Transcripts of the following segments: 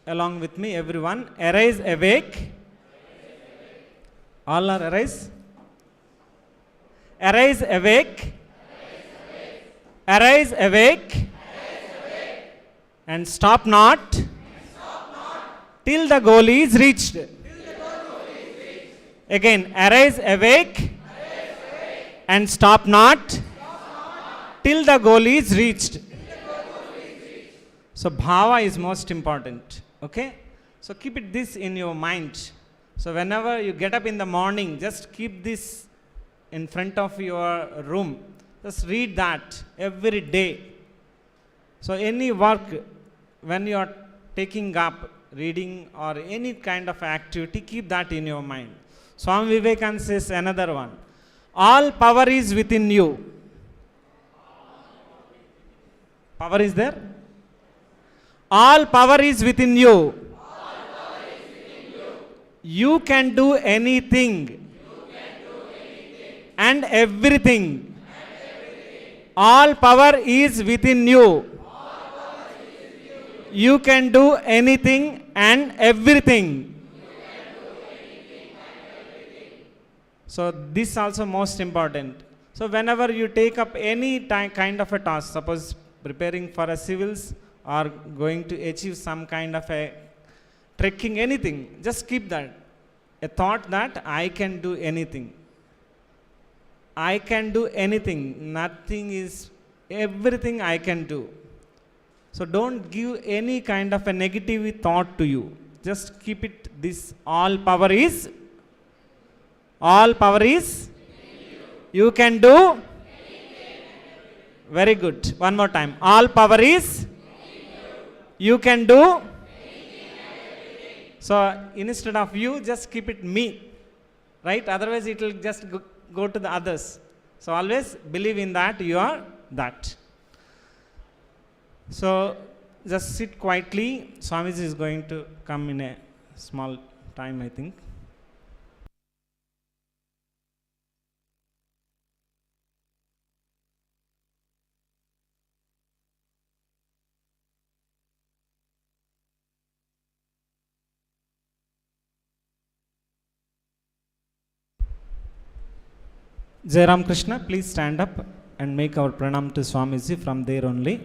along with me, everyone. Arise, awake. All are arise. Arise, awake. Arise, awake. And stop not till the goal is reached. Again, arise, awake. And stop not till the goal is reached. So bhava is most important. Okay? So keep it this in your mind. So whenever you get up in the morning, just keep this in front of your room. Just read that every day. So any work, when you are taking up, reading or any kind of activity, keep that in your mind. Swami Vivekananda says another one. All power is within you. Power is there? All power is within you. You can do anything and everything. All power is within you. You can do anything and everything. So this is also most important. So whenever you take up any kind of a task, suppose preparing for a civils or going to achieve some kind of a trekking, anything, just keep that. A thought that I can do anything. I can do anything. Nothing is, everything I can do. So don't give any kind of a negative thought to you. Just keep it this, all power is. All power is. You can do. Very good. One more time. All power is. You can do. So instead of you, just keep it me. Right? Otherwise it will just go to the others. So always believe in that you are that. So just sit quietly. Swamiji is going to come in a small time, I think. Jai Ramakrishna, please stand up and make our pranam to Swamiji from there only.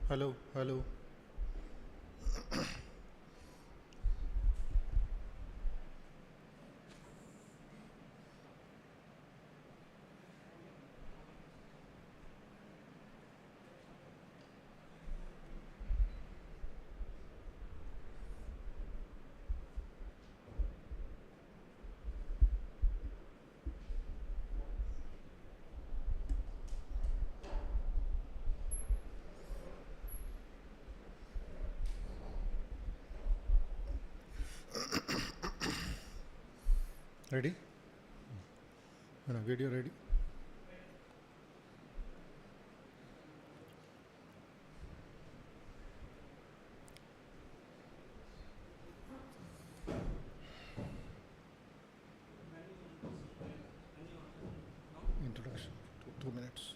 Hello, hello. Ready? Video ready? Introduction, 2 minutes.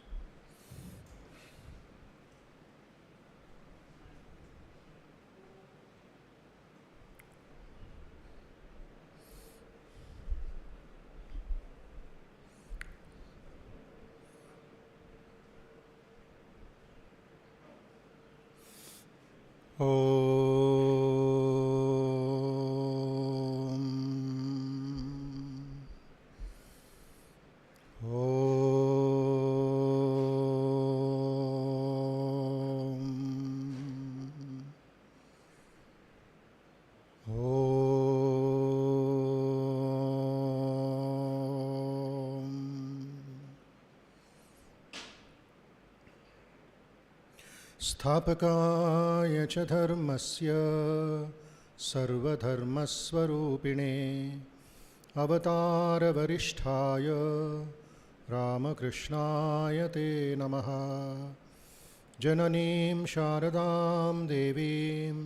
स्थापकाय च धर्मस्य सर्वधर्मस्वरूपिणे अवतारवरिष्ठाय रामकृष्णाय ते नमः। जननीं शारदां देवीं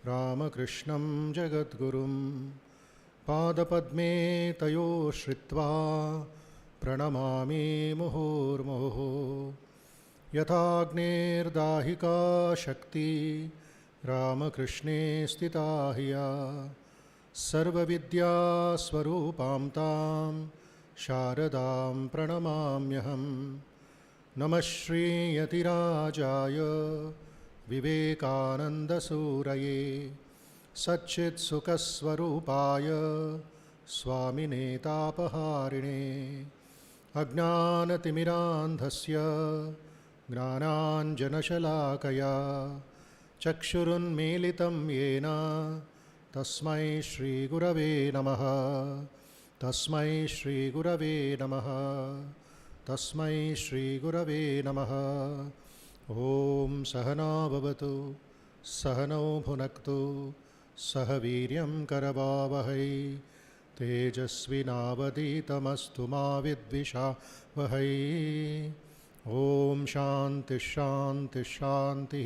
रामकृष्णं जगद्गुरुं पादपद्मे तयो श्रित्वा प्रणमामि मुहुर्मुहुः। यथाग्नेर्दाहिका शक्ति रामकृष्णे स्थिता हिया सर्वविद्यास्वरूपां तां शारदां प्रणमाम्यहम्। नमः श्रीयतिराजाय विवेकानन्दसूरये सच्चित्सुखस्वरूपाय स्वामिने तापहारिणे अज्ञानतिमिरान्धस्य ज्ञानाञ्जनशलाकया चक्षुरुन्मीलितं येन तस्मै श्रीगुरवे नमः। तस्मै श्रीगुरवे नमः। तस्मै श्रीगुरवे नमः। ॐ सहना भवतु सहनौ भुनक्तु सह वीर्यं करवावहै तेजस्विनावधीतमस्तु मा विद्विषावहै। ओम शांति शांति शांति।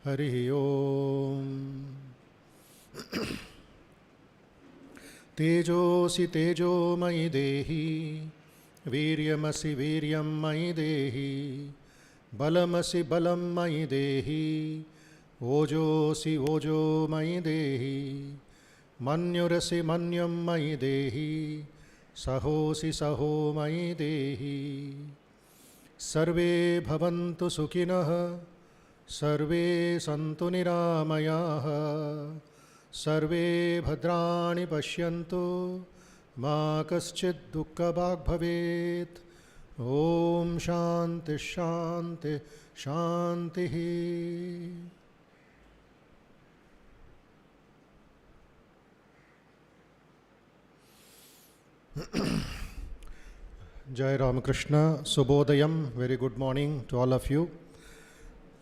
हरि ओम। तेजोसि तेजोमयि देहि वीर्यमसि वीर्यं मयि देहि बलमसि बलं मयि देहि ओजोसि ओजो मयि देहि मन्युरसि मन्यं मयि देहि सहोसि सहो मयि देहि। सर्वे भवन्तु सुखिनः सर्वे सन्तु निरामयाः सर्वे भद्राणि पश्यन्तु मा कश्चित् दुःखभाग् भवेत्। ॐ शान्ति शान्ति शान्तिः। Jai Ramakrishna, Subodayam, very good morning to all of you,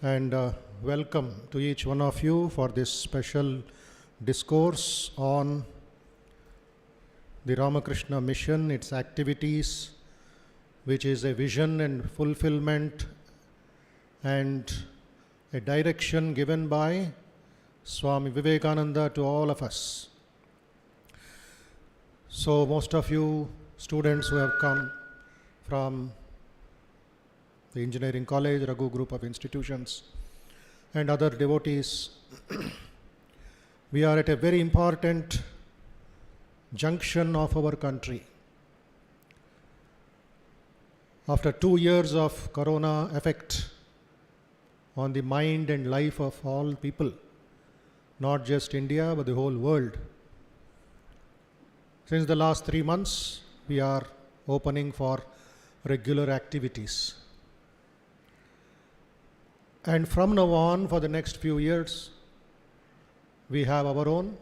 and welcome to each one of you for this special discourse on the Ramakrishna mission, its activities, which is a vision and fulfillment and a direction given by Swami Vivekananda to all of us. So most of you students who have come from the engineering college, Raghu group of institutions, and other devotees, we are at a very important junction of our country. After 2 years of corona effect on the mind and life of all people, not just India but the whole world, since the last 3 months we are opening for regular activities. And from now on, for the next few years, we have our own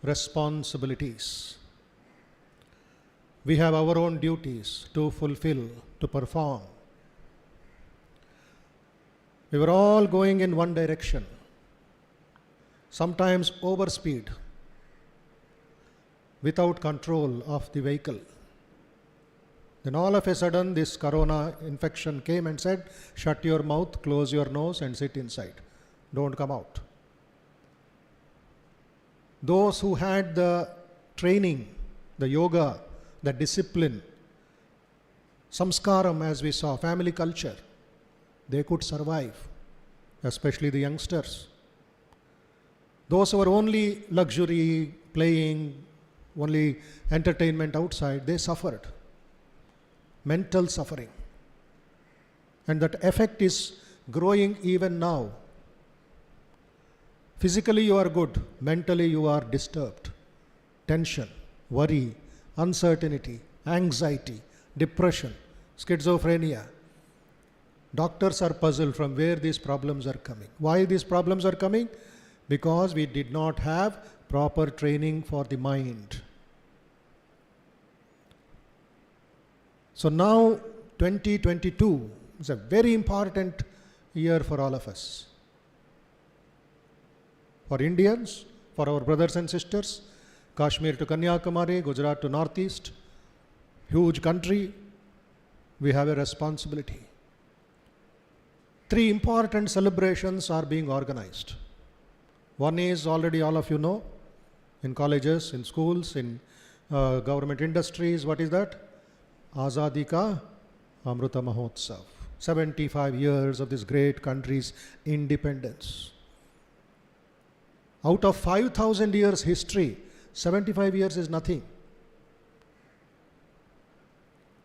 responsibilities. We have our own duties to fulfill, to perform. We were all going in one direction, sometimes overspeed, without control of the vehicle. Then all of a sudden this corona infection came and said, shut your mouth, close your nose and sit inside. Don't come out. Those who had the training, the yoga, the discipline, samskaram as we saw, family culture, they could survive, especially the youngsters. Those who were only luxury, playing, only entertainment outside, they suffered. Mental suffering. And that effect is growing even now. Physically you are good, mentally you are disturbed. Tension, worry, uncertainty, anxiety, depression, schizophrenia. Doctors are puzzled from where these problems are coming. Why these problems are coming? Because we did not have proper training for the mind. So now 2022 is a very important year for all of us. For Indians, for our brothers and sisters, Kashmir to Kanyakumari, Gujarat to Northeast, huge country, we have a responsibility. 3 important celebrations are being organized. One is already all of you know, in colleges, in schools, in government industries. What is that? Azadi Ka Amruta Mahotsav. 75 years of this great country's independence. Out of 5,000 years history, 75 years is nothing.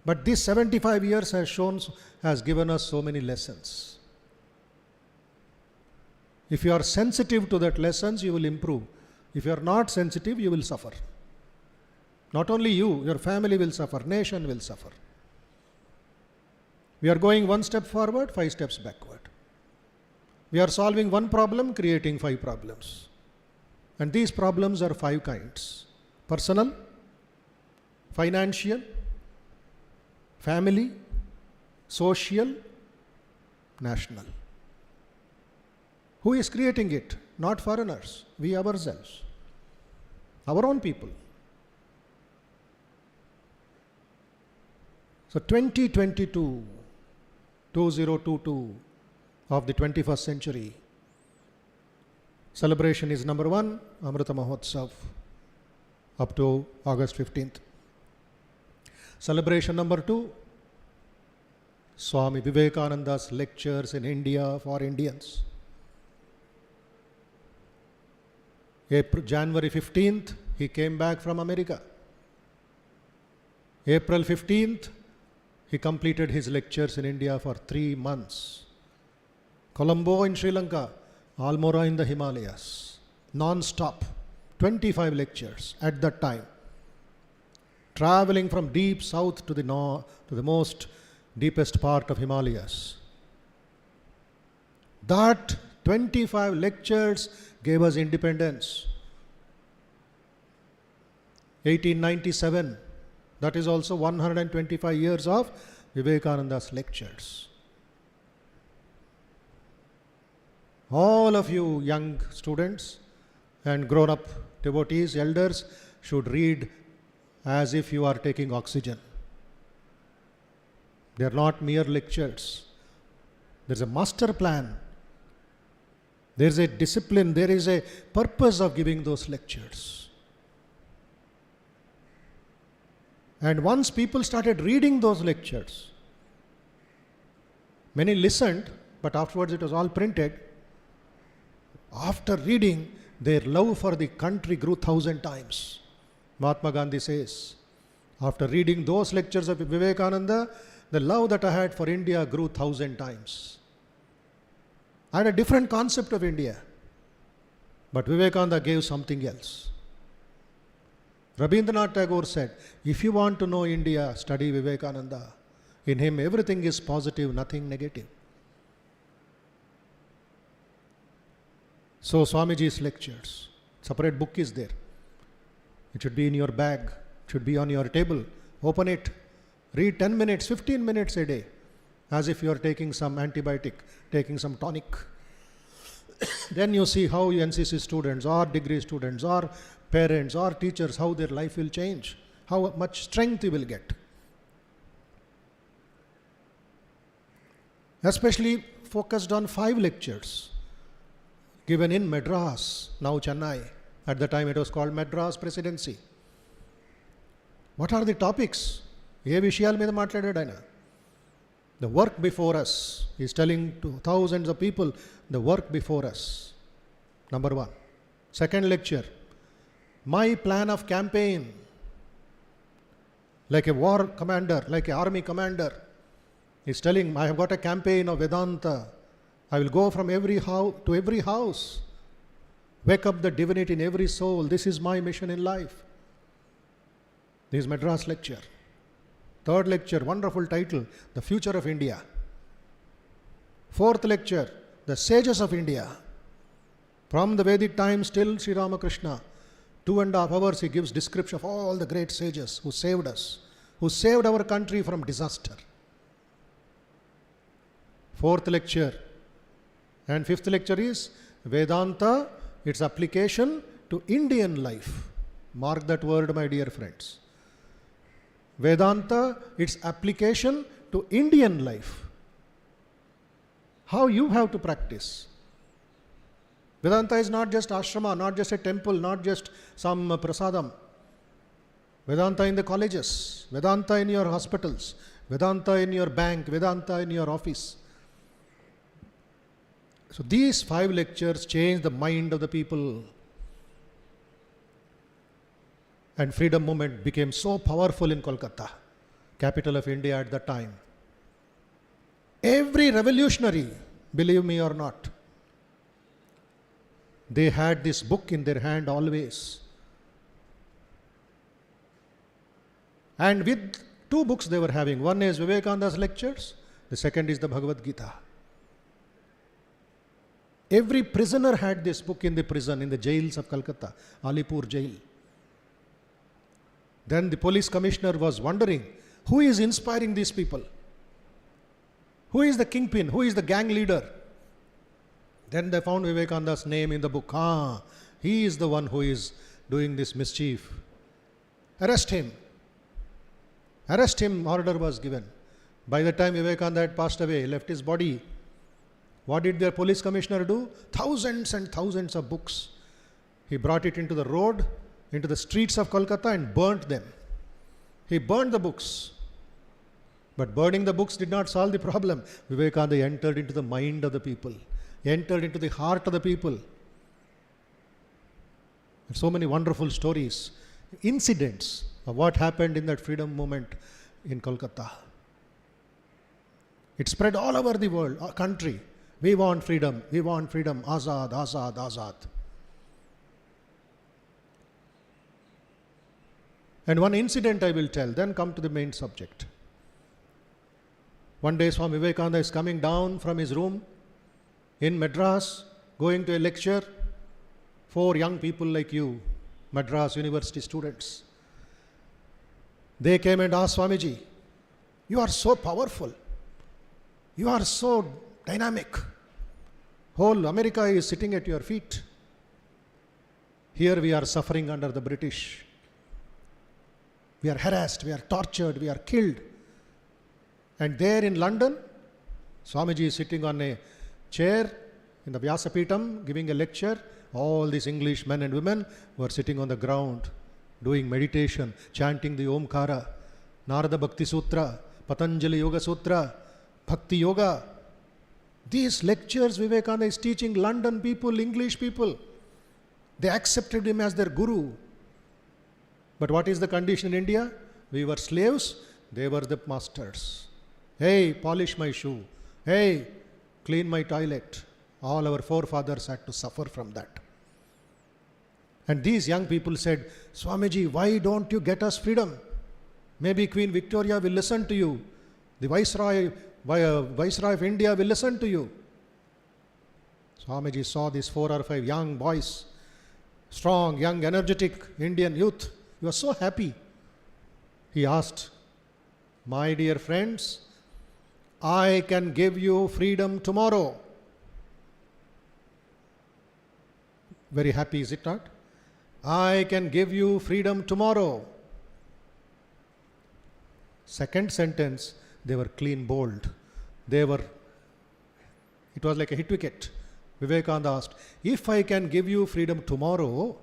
But this 75 years has given us so many lessons. If you are sensitive to that lessons, you will improve. If you are not sensitive, you will suffer. Not only you, your family will suffer, nation will suffer. We are going 1 step forward, 5 steps backward. We are solving one problem, creating 5 problems. And these problems are 5 kinds: personal, financial, family, social, national. Who is creating it? Not foreigners, we ourselves, our own people. So 2022, 2022 of the 21st century, celebration is number 1, Amrita Mahotsav, up to August 15th. Celebration number 2, Swami Vivekananda's lectures in India for Indians. January 15th, he came back from America. April 15th, he completed his lectures in India for 3 months. Colombo in Sri Lanka, Almora in the Himalayas, non-stop, 25 lectures at that time. Traveling from deep south to the north, to the most deepest part of Himalayas. That 25 lectures gave us independence. 1897, that is also 125 years of Vivekananda's lectures. All of you young students and grown-up devotees, elders, should read as if you are taking oxygen. They are not mere lectures. There is a master plan. There is a discipline. There is a purpose of giving those lectures. And once people started reading those lectures, many listened, but afterwards it was all printed. After reading, their love for the country grew 1,000 times. Mahatma Gandhi says, after reading those lectures of Vivekananda, the love that I had for India grew 1,000 times. I had a different concept of India, but Vivekananda gave something else. Rabindranath Tagore said, if you want to know India, study Vivekananda. In him, everything is positive, nothing negative. So Swamiji's lectures, separate book is there. It should be in your bag, it should be on your table. Open it, read 10 minutes, 15 minutes a day, as if you are taking some antibiotic, taking some tonic. Then you see how NCC students or degree students or parents or teachers, how their life will change, how much strength you will get. Especially focused on 5 lectures given in Madras, now Chennai. At the time it was called Madras Presidency. What are the topics? Ye vishayal meeda maatladadu ayana. The work before us. He is telling to thousands of people the work before us. Number 1. Second lecture, my plan of campaign. Like a war commander, like an army commander. He is telling, I have got a campaign of Vedanta. I will go from every house to every house. Wake up the divinity in every soul. This is my mission in life. This is Madras lecture. Third lecture, wonderful title, The Future of India. Fourth lecture, The Sages of India. From the Vedic times till Sri Ramakrishna, 2.5 hours he gives description of all the great sages who saved us, who saved our country from disaster. Fourth lecture. And fifth lecture is Vedanta, its application to Indian life. Mark that word, my dear friends. Vedanta, its application to Indian life. How you have to practice. Vedanta is not just ashrama, not just a temple, not just some prasadam. Vedanta in the colleges, Vedanta in your hospitals, Vedanta in your bank, Vedanta in your office. So these 5 lectures changed the mind of the people. And freedom movement became so powerful in Kolkata, capital of India at that time. Every revolutionary, believe me or not, they had this book in their hand always. And with 2 books they were having. One is VIVEKANANDA'S lectures, the second is the Bhagavad Gita. Every prisoner had this book in the prison, in the jails of Calcutta, Alipur jail. Then the police commissioner was wondering, who is inspiring these people? Who is the kingpin? Who is the gang leader? Then they found Vivekananda's name in the book. He is the one who is doing this mischief. Arrest him. Arrest him, order was given. By the time Vivekananda had passed away, left his body, what did their police commissioner do? Thousands and thousands of books. He brought it into the road, into the streets of Kolkata and burnt them. He burned the books. But burning the books did not solve the problem. Vivekananda entered into the mind of the people, entered into the heart of the people. And so many wonderful stories, incidents of what happened in that freedom movement in Kolkata. It spread all over the world, our country. We want freedom, azad, azad, azad. And one incident I will tell, then come to the main subject. One day Swami Vivekananda is coming down from his room in Madras, going to a lecture for young people like you, Madras University students. They came and asked Swamiji, you are so powerful, you are so dynamic. Whole America is sitting at your feet. Here we are suffering under the British. We are harassed, we are tortured, we are killed. And there in London, Swamiji is sitting on a chair in the Vyasapitam giving a lecture. All these English men and women were sitting on the ground doing meditation, chanting the Omkara, Narada Bhakti Sutra, Patanjali Yoga Sutra, Bhakti Yoga. These lectures Vivekananda is teaching London people, English people. They accepted him as their guru. But what is the condition in India? We were slaves, they were the masters. Hey, polish my shoe. Hey, clean my toilet. All our forefathers had to suffer from that. And these young people said, Swamiji, why don't you get us freedom? Maybe Queen Victoria will listen to you. The Viceroy of India will listen to you. Swamiji saw these 4 or 5 young boys, strong, young, energetic Indian youth. He was so happy. He asked, my dear friends, I can give you freedom tomorrow. Very happy, is it not? I can give you freedom tomorrow. Second sentence, they were clean bold. It was like a hit wicket. Vivekananda asked, if I can give you freedom tomorrow,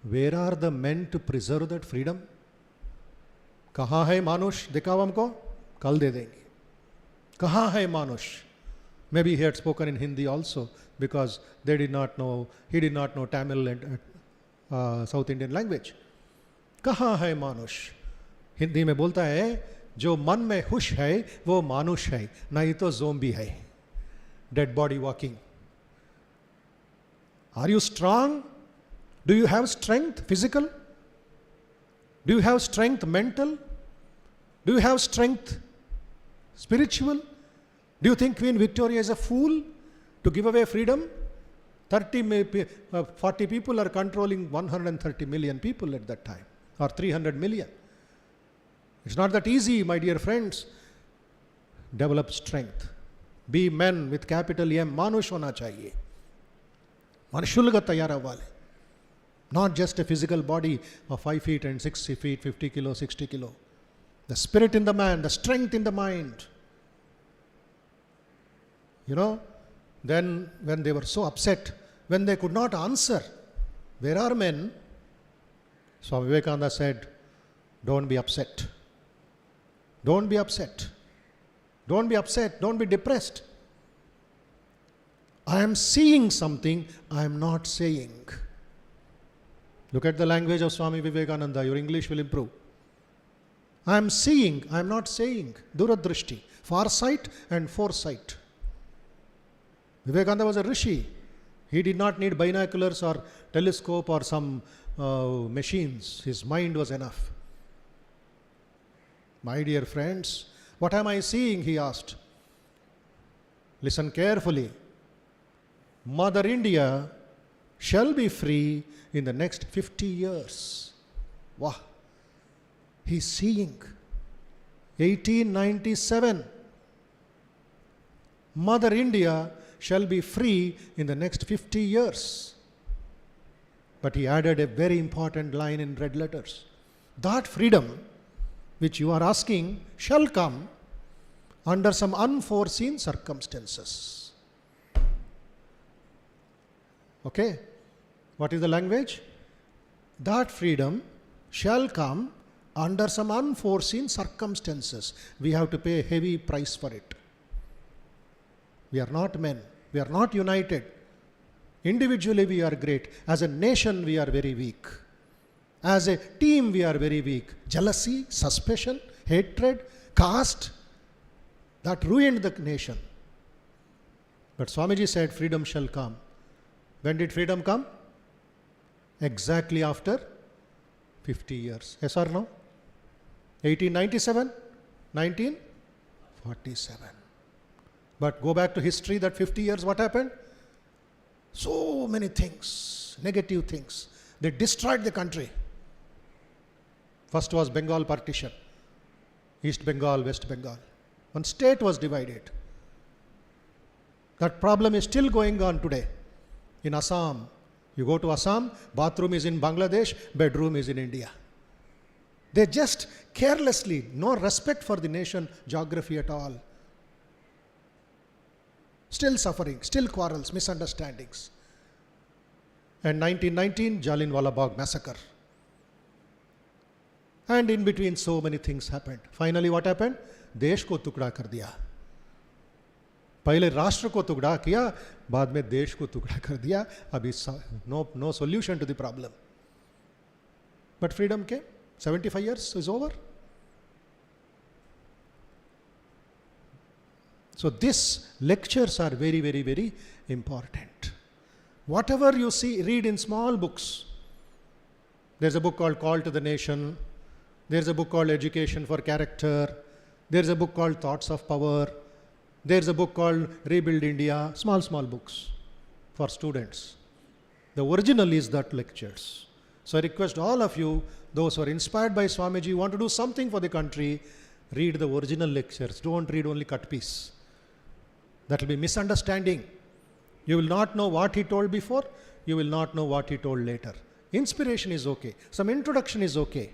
where are the men to preserve that freedom? Kahan hai manush? Dikhao humko? Kal de denge. Kahan hai manush? Maybe he had spoken in Hindi also, because he did not know Tamil and South Indian language. Kahan hai manush? Hindi mein bolta hai, jo man mein hush hai, wo manush hai, nahi to zombie hai. Dead body walking. Are you strong? Do you have strength physical? Do you have strength mental? Do you have strength spiritual? Do you think Queen Victoria is a fool to give away freedom? 40 people are controlling 130 million people at that time, or 300 million. It's not that easy, my dear friends. Develop strength. Be men with capital M. मानुष होना चाहिए. मनुष्युलगा तैयार अव्वाले. Not just a physical body of 5 feet and 60 feet, 50 kilo, 60 kilo. The spirit in the man, the strength in the mind. Then when they were so upset, when they could not answer, where are men? Swami Vivekananda said, don't be upset. Don't be upset. Don't be upset. Don't be depressed. I am seeing something I am not saying. Look at the language of Swami Vivekananda. Your English will improve. I am seeing, I am not saying. Duradrishti, farsight and foresight. Vivekananda was a rishi. He did not need binoculars or telescope or some machines. His mind was enough. My dear friends, what am I seeing? He asked. Listen carefully. Mother India shall be free in the next 50 years. Wow. He's seeing. 1897. Mother India shall be free in the next 50 years. But he added a very important line in red letters. That freedom which you are asking shall come under some unforeseen circumstances. Okay? What is the language? That freedom shall come under some unforeseen circumstances. We have to pay a heavy price for it. We are not men. We are not united. Individually we are great. As a nation we are very weak. As a team we are very weak. Jealousy, suspicion, hatred, caste, that ruined the nation. But Swamiji said freedom shall come. When did freedom come? Exactly after 50 years. Yes or no? 1897? 1947. But go back to history, that 50 years, what happened? So many things, negative things. They destroyed the country. First was Bengal partition. East Bengal, West Bengal. One state was divided. That problem is still going on today. In Assam, you go to Assam, bathroom is in Bangladesh, bedroom is in India. They just carelessly, no respect for the nation, geography at all. Still suffering, still quarrels, misunderstandings. And 1919, Jallianwala Bagh massacre. And in between so many things happened. Finally what happened? देश को टुकड़ा कर दिया. पहले राष्ट्र को टुकड़ा किया, बाद में देश को टुकड़ा कर दिया. अभी no solution to the problem. But freedom came. 75 years is over. So these lectures are very, very, very important. Whatever you see, read in small books. There's a book called Call to the Nation. There's a book called Education for Character. There's a book called Thoughts of Power. There's a book called Rebuild India. Small, small books for students. The original is that lectures. So I request all of you, those who are inspired by Swamiji, want to do something for the country, read the original lectures. Don't read only cut piece. That will be misunderstanding. You will not know what he told before. You will not know what he told later. Inspiration is okay. Some introduction is okay.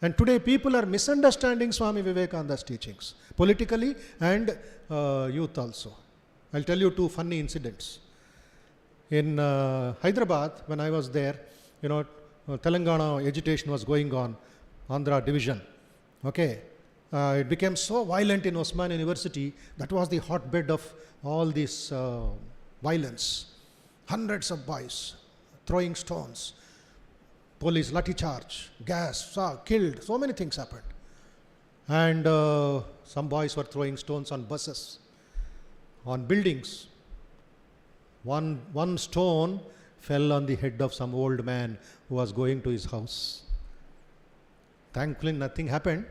And today people are misunderstanding Swami Vivekananda's teachings, politically and youth also. I'll tell you two funny incidents. In Hyderabad, when I was there, Telangana agitation was going on, Andhra division. Okay. It became so violent in Osman University. That was the hotbed of all this violence. Hundreds of boys throwing stones. Police lathi charge, gas, killed, so many things happened. And some boys were throwing stones on buses, on buildings. One stone fell on the head of some old man who was going to his house. Thankfully nothing happened,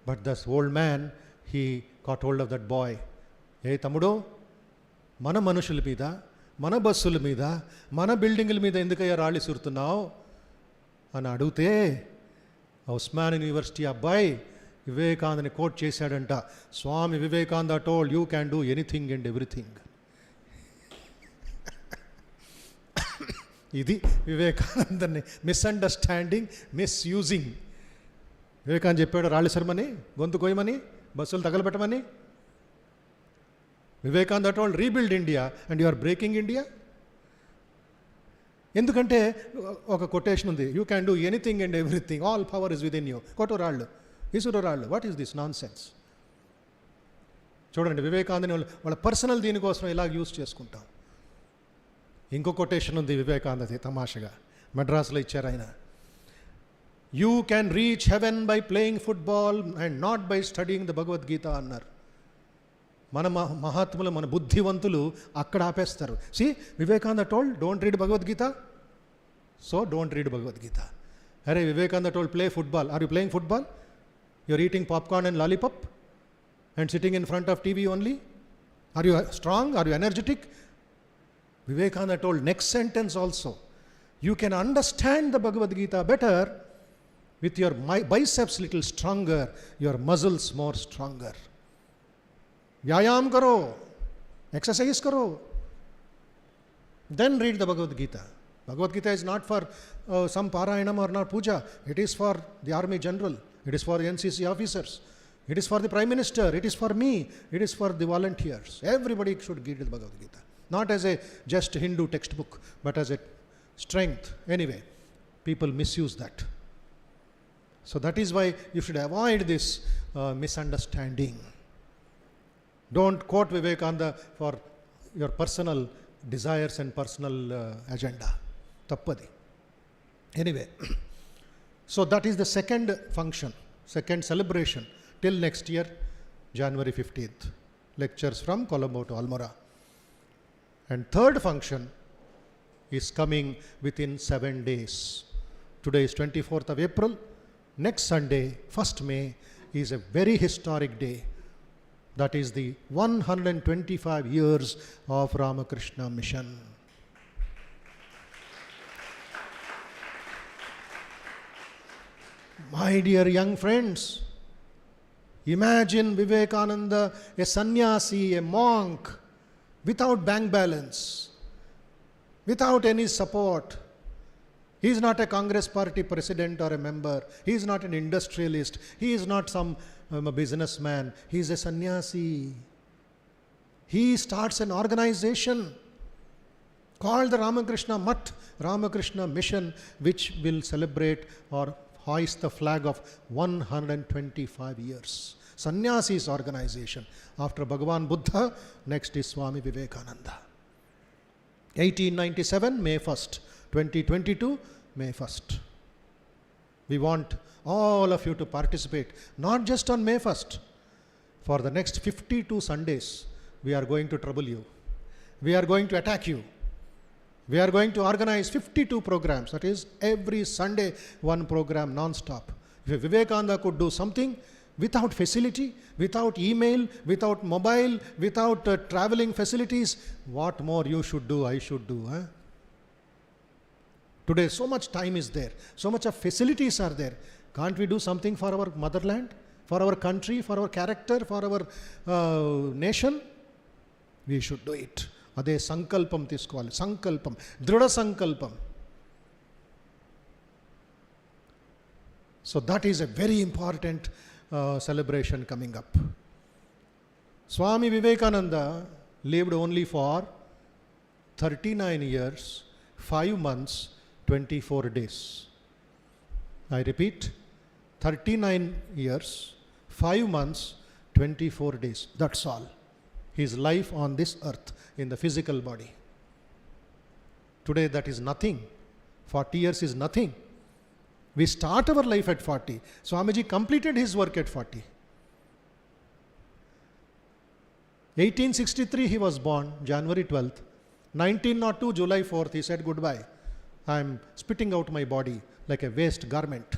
but this old man, he caught hold of that boy. Hey tamudo, mana manushula meeda, mana bassula meeda, mana buildingla meeda endukaya raali surtunnavu అని అడిగితే Osmania university అబ్బాయి వివేకానందని quote చేశాడంట. Swami Vivekananda told you can do anything and everything. ఇది వివేకానందని misunderstanding, misusing. Vivekananda చెప్పాడు రాళ్ళు సరమని, గొంతు కోయమని, బస్సులు తగలబెట్టమని. Vivekananda told rebuild India and you are breaking India. ఎందుకంటే ఒక కొటేషన్ ఉంది, you can do anything and everything, all power is within you. కొట్టు రాళ్ళు, ఇసురు రాళ్ళు. What is this nonsense? చూడండి, వివేకానందని వాళ్ళ పర్సనల్ దీనికోసం ఇలా యూజ్ చేసుకుంటాం. ఇంకో కొటేషన్ ఉంది వివేకానందది తమాషగా, మద్రాసులో ఇచ్చారు ఆయన. You can reach heaven by playing football and not by studying the Bhagavad Gita అన్నారు. మన మహాత్ములు, మన బుద్ధివంతులు అక్కడ ఆపేస్తారు. See Vivekananda told don't read Bhagavad Gita, so don't read Bhagavad Gita. అరే Vivekananda told play football, are you playing football? You are eating popcorn and lollipop and sitting in front of TV only. Are you strong? Are you energetic? Vivekananda told next sentence also, you can understand the Bhagavad Gita better with your biceps little stronger, your muscles more stronger. Vyayam karo, exercise karo, then read the Bhagavad Gita. Bhagavad Gita is not for some Parayanam or not puja. It is for the army general, it is for the NCC officers, it is for the Prime Minister, it is for me, it is for the volunteers. Everybody should read the Bhagavad Gita. Not as a just Hindu textbook, but as a strength. Anyway, people misuse that. So that is why you should avoid this misunderstanding. Don't quote Vivekananda for your personal desires and personal agenda. Tappadi. Anyway, so that is the second function, second celebration till next year, January 15th. Lectures from Colombo to Almora. And third function is coming within 7 days. Today is 24th of April. Next Sunday, 1st May, is a very historic day. That is the 125 years of Ramakrishna mission. My dear young friends, imagine Vivekananda, a sannyasi, a monk, without bank balance, without any support. He is not a Congress party president or a member. He is not an industrialist. He is not some businessman. He is a sannyasi. He starts an organization called the Ramakrishna Math, Ramakrishna Mission, which will celebrate or hoist the flag of 125 years. Sannyasi's organization. After Bhagavan Buddha, next is Swami Vivekananda. 1897, May 1st. 2022, May 1st. We want all of you to participate, not just on May 1st. For the next 52 Sundays, we are going to trouble you. We are going to attack you. We are going to organize 52 programs. That is, every Sunday, one program non-stop. If Vivekananda could do something, without facility, without email, without mobile, without traveling facilities, what more you should do, I should do. Today so much time is there, so much of facilities are there. Can't we do something for our motherland, for our country, for our character, for our nation? We should do it. Ade sankalpam తీసుకోవాలి. సంకల్పం, దృఢ సంకల్పం. So that is a very important celebration coming up. Swami Vivekananda lived only for 39 years, 5 months, 24 days. I repeat, 39 years, 5 months, 24 days. That's all. His life on this earth in the physical body. Today that is nothing. 40 years is nothing. We start our life at 40. Swamiji completed his work at 40. 1863 he was born, January 12th. 1902 July 4th, he said goodbye. I am spitting out my body like a waste garment.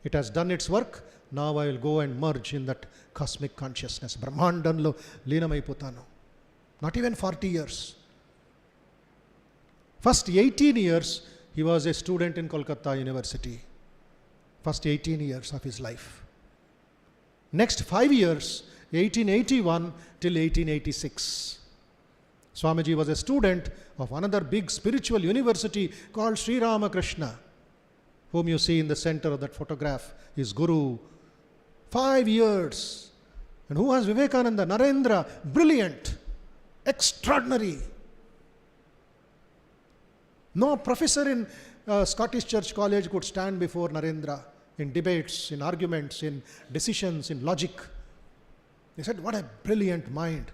It has done its work. Now I will go and merge in that cosmic consciousness. Brahmandanlo leenamaipotanu. Not even 40 years. First 18 years, he was a student in Kolkata University. First 18 years of his life. Next 5 years, 1881 till 1886. Swamiji was a student of another big spiritual university called Sri Ramakrishna, whom you see in the center of that photograph, his guru. 5 years. And who was Vivekananda? Narendra, brilliant, extraordinary. No professor in Scottish Church College could stand before Narendra in debates, in arguments, in decisions, in logic. They said, what a brilliant mind.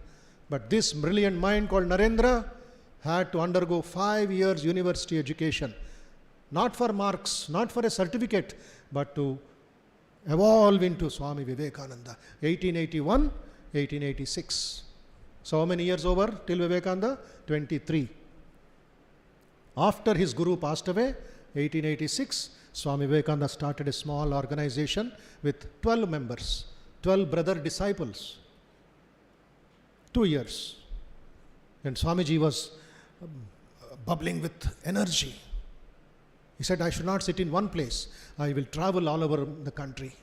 But this brilliant mind called Narendra had to undergo 5 years university education. Not for marks, not for a certificate, but to evolve into Swami Vivekananda. 1881, 1886. So how many years over till Vivekananda? 23. After his guru passed away, 1886, Swami Vivekananda started a small organization with 12 members, 12 brother disciples. 2 years. And Swamiji was bubbling with energy. He said, I should not sit in one place. I will travel all over the country.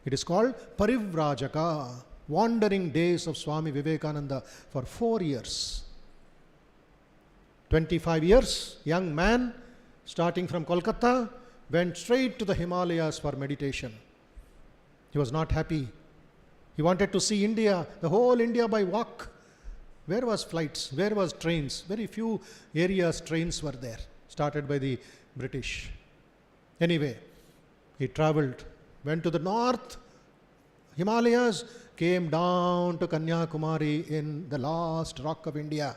It is called Parivrajaka, wandering days of Swami Vivekananda for 4 years. 25 years, young man, starting from Kolkata, went straight to the Himalayas for meditation. He was not happy. He wanted to see India, the whole India by walk. Where was flights? Where was trains? Very few areas trains were there, started by the British. Anyway, he traveled, went to the north, Himalayas, came down to Kanyakumari in the last rock of India.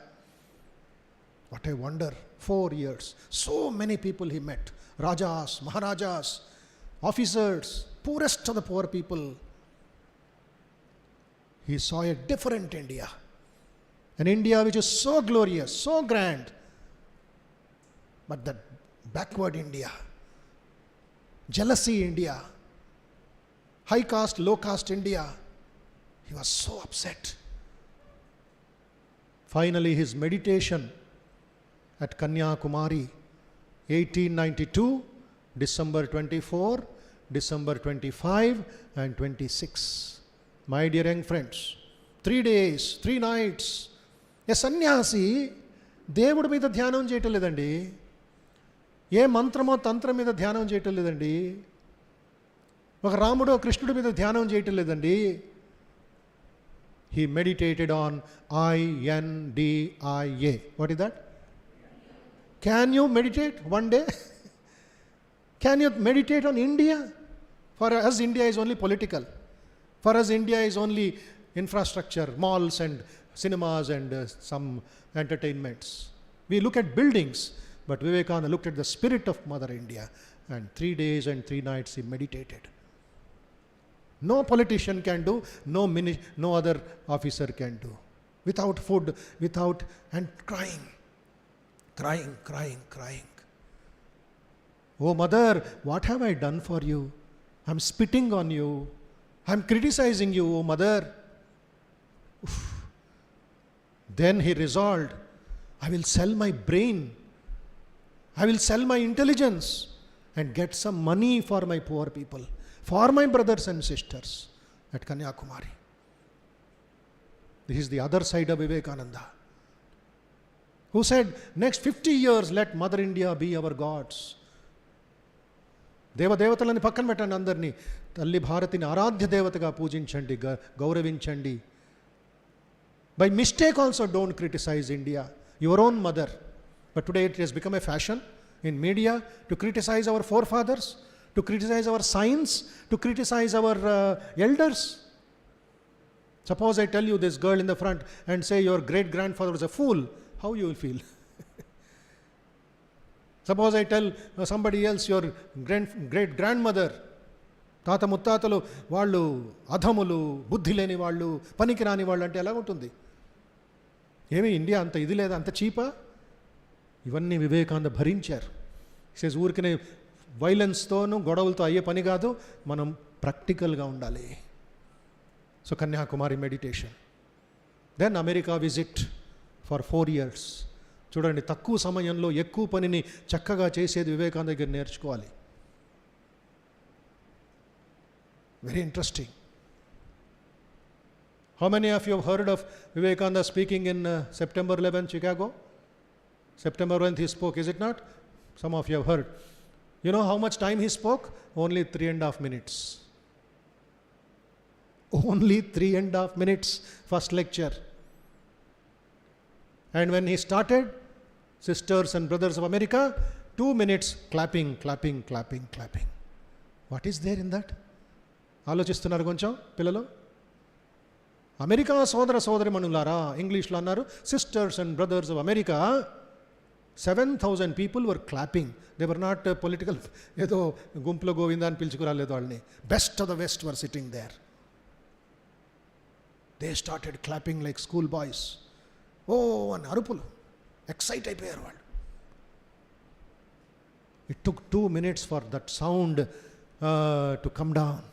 What a wonder. 4 years. So many people he met. Rajas, Maharajas, officers, poorest of the poor people. He saw a different India. An India which is so glorious, so grand. But that backward India, jealousy India, high caste, low caste India. He was so upset. Finally, his meditation at Kanyakumari, 1892, December 24, December 25 and 26. My dear young friends, 3 days, 3 nights. A sannyasi, దేవుడి మీద ధ్యానం చేయటం లేదండి, ఏ మంత్రమో తంత్రం మీద ధ్యానం చేయటం లేదండి, ఒక రాముడో కృష్ణుడి మీద ధ్యానం చేయటం లేదండి. He meditated on INDIA. What is that? Can you meditate one day? Can you meditate on India? For us, India is only political. For us, India is only infrastructure, malls and cinemas and some entertainments. We look at buildings, but Vivekananda looked at the spirit of Mother India, and 3 days and 3 nights he meditated. No politician can do, no other officer can do. Without food, without, and crying. Oh mother, what have I done for you? I'm spitting on you. I'm criticizing you, oh mother. Oof. Then he resolved, I will sell my brain. I will sell my intelligence and get some money for my poor people, for my brothers and sisters at Kanyakumari. This is the other side of Vivekananda, who said, next 50 years, let Mother India be our gods. దేవతలని పక్కన పెట్టండి, అందరినీ తల్లి భారతిని ఆరాధ్య దేవతగా పూజించండి, గౌరవించండి. By mistake also don't criticize India, your own mother. But today it has become a fashion in media to criticize our forefathers, to criticize our science, to criticize our elders. Suppose I tell you this girl in the front and say your great-grandfather was a fool, how you will feel? Suppose I tell somebody else your great-grandmother, తాత ముత్తాతలు వాళ్ళు అధములు, బుద్ధి లేని వాళ్ళు, పనికిరాని వాళ్ళు అంటే ఎలా ఉంటుంది? ఏమి ఇండియా అంత ఇది లేదా, అంత చీపా? ఇవన్నీ వివేకానంద భరించారు. సేస్ ఊరికనే వైలెన్స్తోనూ గొడవలతో అయ్యే పని కాదు, మనం ప్రాక్టికల్గా ఉండాలి. So Kanyakumari meditation, then America visit for 4 years. చూడండి, తక్కువ సమయంలో ఎక్కువ పనిని చక్కగా చేసేది వివేకానంద దగ్గర నేర్చుకోవాలి. Very interesting. How many of you have heard of Vivekananda speaking in September 11, Chicago? September 11th he spoke, is it not? Some of you have heard. You know how much time he spoke? Only 3.5 minutes. Only 3.5 minutes, first lecture. And when he started, sisters and brothers of America, 2 minutes clapping, clapping, clapping, clapping. What is there in that? ఆలోచిస్తున్నారు కొంచెం పిల్లలు? America సోదర సోదరిమణులారా, ఇంగ్లీష్లో అన్నారు, sisters and brothers of America, 7,000 people were clapping. They were not political, ఏదో గుంపులో గోవిందా అని పిలుచుకురాలేదు వాళ్ళని. Best of the west were sitting there. They started clapping like school boys. ఓ అని అరుపులు, ఎక్సైట్ అయిపోయారు వాళ్ళు. It took 2 minutes for that sound to come down.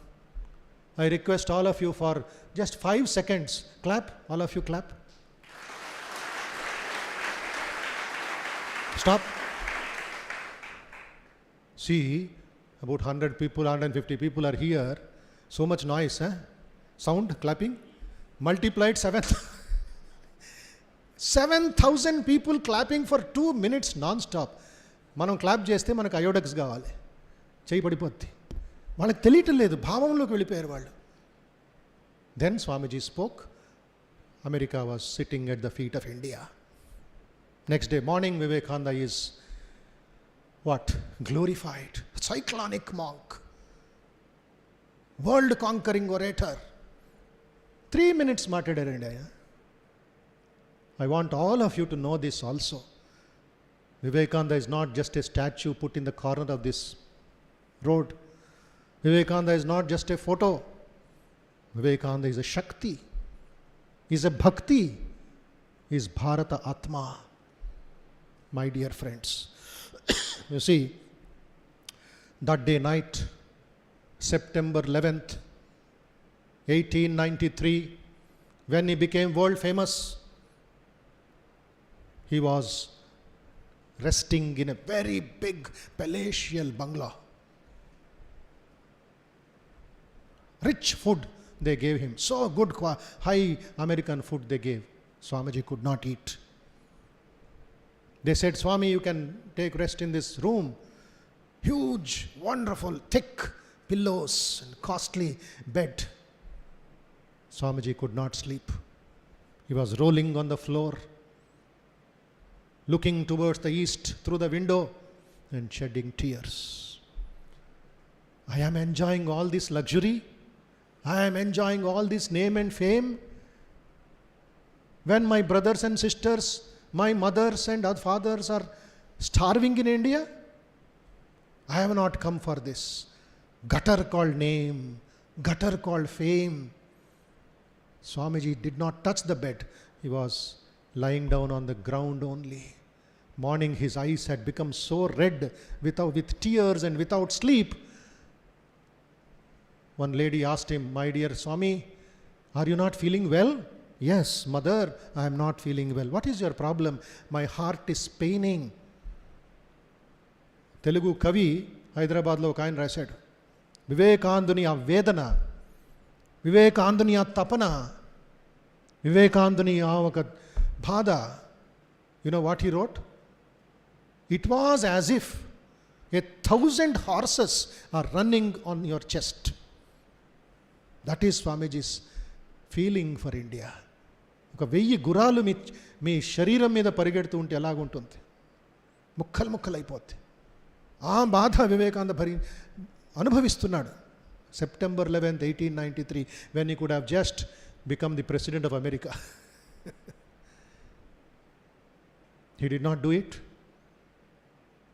I request all of you for just 5 seconds. Clap, all of you clap. Stop. See, about 100 people, 150 people are here. So much noise, sound, clapping. Multiplied 7,000 people clapping for 2 minutes non-stop. మనం clap చేస్తే మనకు అయోడెక్స్ కావాలి, చేయి పడిపోద్ది. వాళ్ళకి తెలియటం లేదు, భావంలోకి వెళ్ళిపోయారు వాళ్ళు. Then Swamiji spoke. America was sitting at the feet of India. Next day morning Vivekananda is what? Glorified, cyclonic monk, world conquering orator. 3 minutes మాట్లాడారండి ఆయన. I want all of you to know this also. Vivekananda is not just a statue put in the corner of this road. Vivekananda is not just a photo. Vivekananda is a Shakti, is a Bhakti, is Bharata Atma. My dear friends, you see, that day night, September 11th, 1893, when he became world famous, he was resting in a very big palatial bungalow. Rich food they gave him, so good high American food they gave. Swamiji could not eat. They said, Swami, you can take rest in this room. Huge, wonderful, thick pillows and costly bed. Swamiji could not sleep. He was rolling on the floor, looking towards the east through the window and shedding tears. I am enjoying all this luxury. I am enjoying all this name and fame. When my brothers and sisters, my mothers and our fathers are starving in India, I have not come for this gutter called name, gutter called fame. Swamiji did not touch the bed. He was lying down on the ground only. Morning his eyes had become so red with tears and without sleep. One lady asked him, my dear Swami, are you not feeling well? Yes, mother, I am not feeling well. What is your problem? My heart is paining. Telugu kavi Hyderabadlo ఒక ఆయన రాశాడు, వివేకానందుని ఆ వేదన, వివేకానందుని ఆ తపన, వివేకానందుని ఆ ఒక బాధ. You know what he wrote? It was as if 1,000 horses are running on your chest. That is Swamiji's feeling for India. ఒక 1000 గుర్రాలు మీ శరీరం మీద పరిగెడుతూ ఉంటే ఎలాగుంటుంది? ముక్కలు ముక్కలు అయిపోద్ది. ఆ బాధ వివేకానంద అనుభవిస్తున్నాడు. September 11th, 1893, when he could have just become the president of America. He did not do it.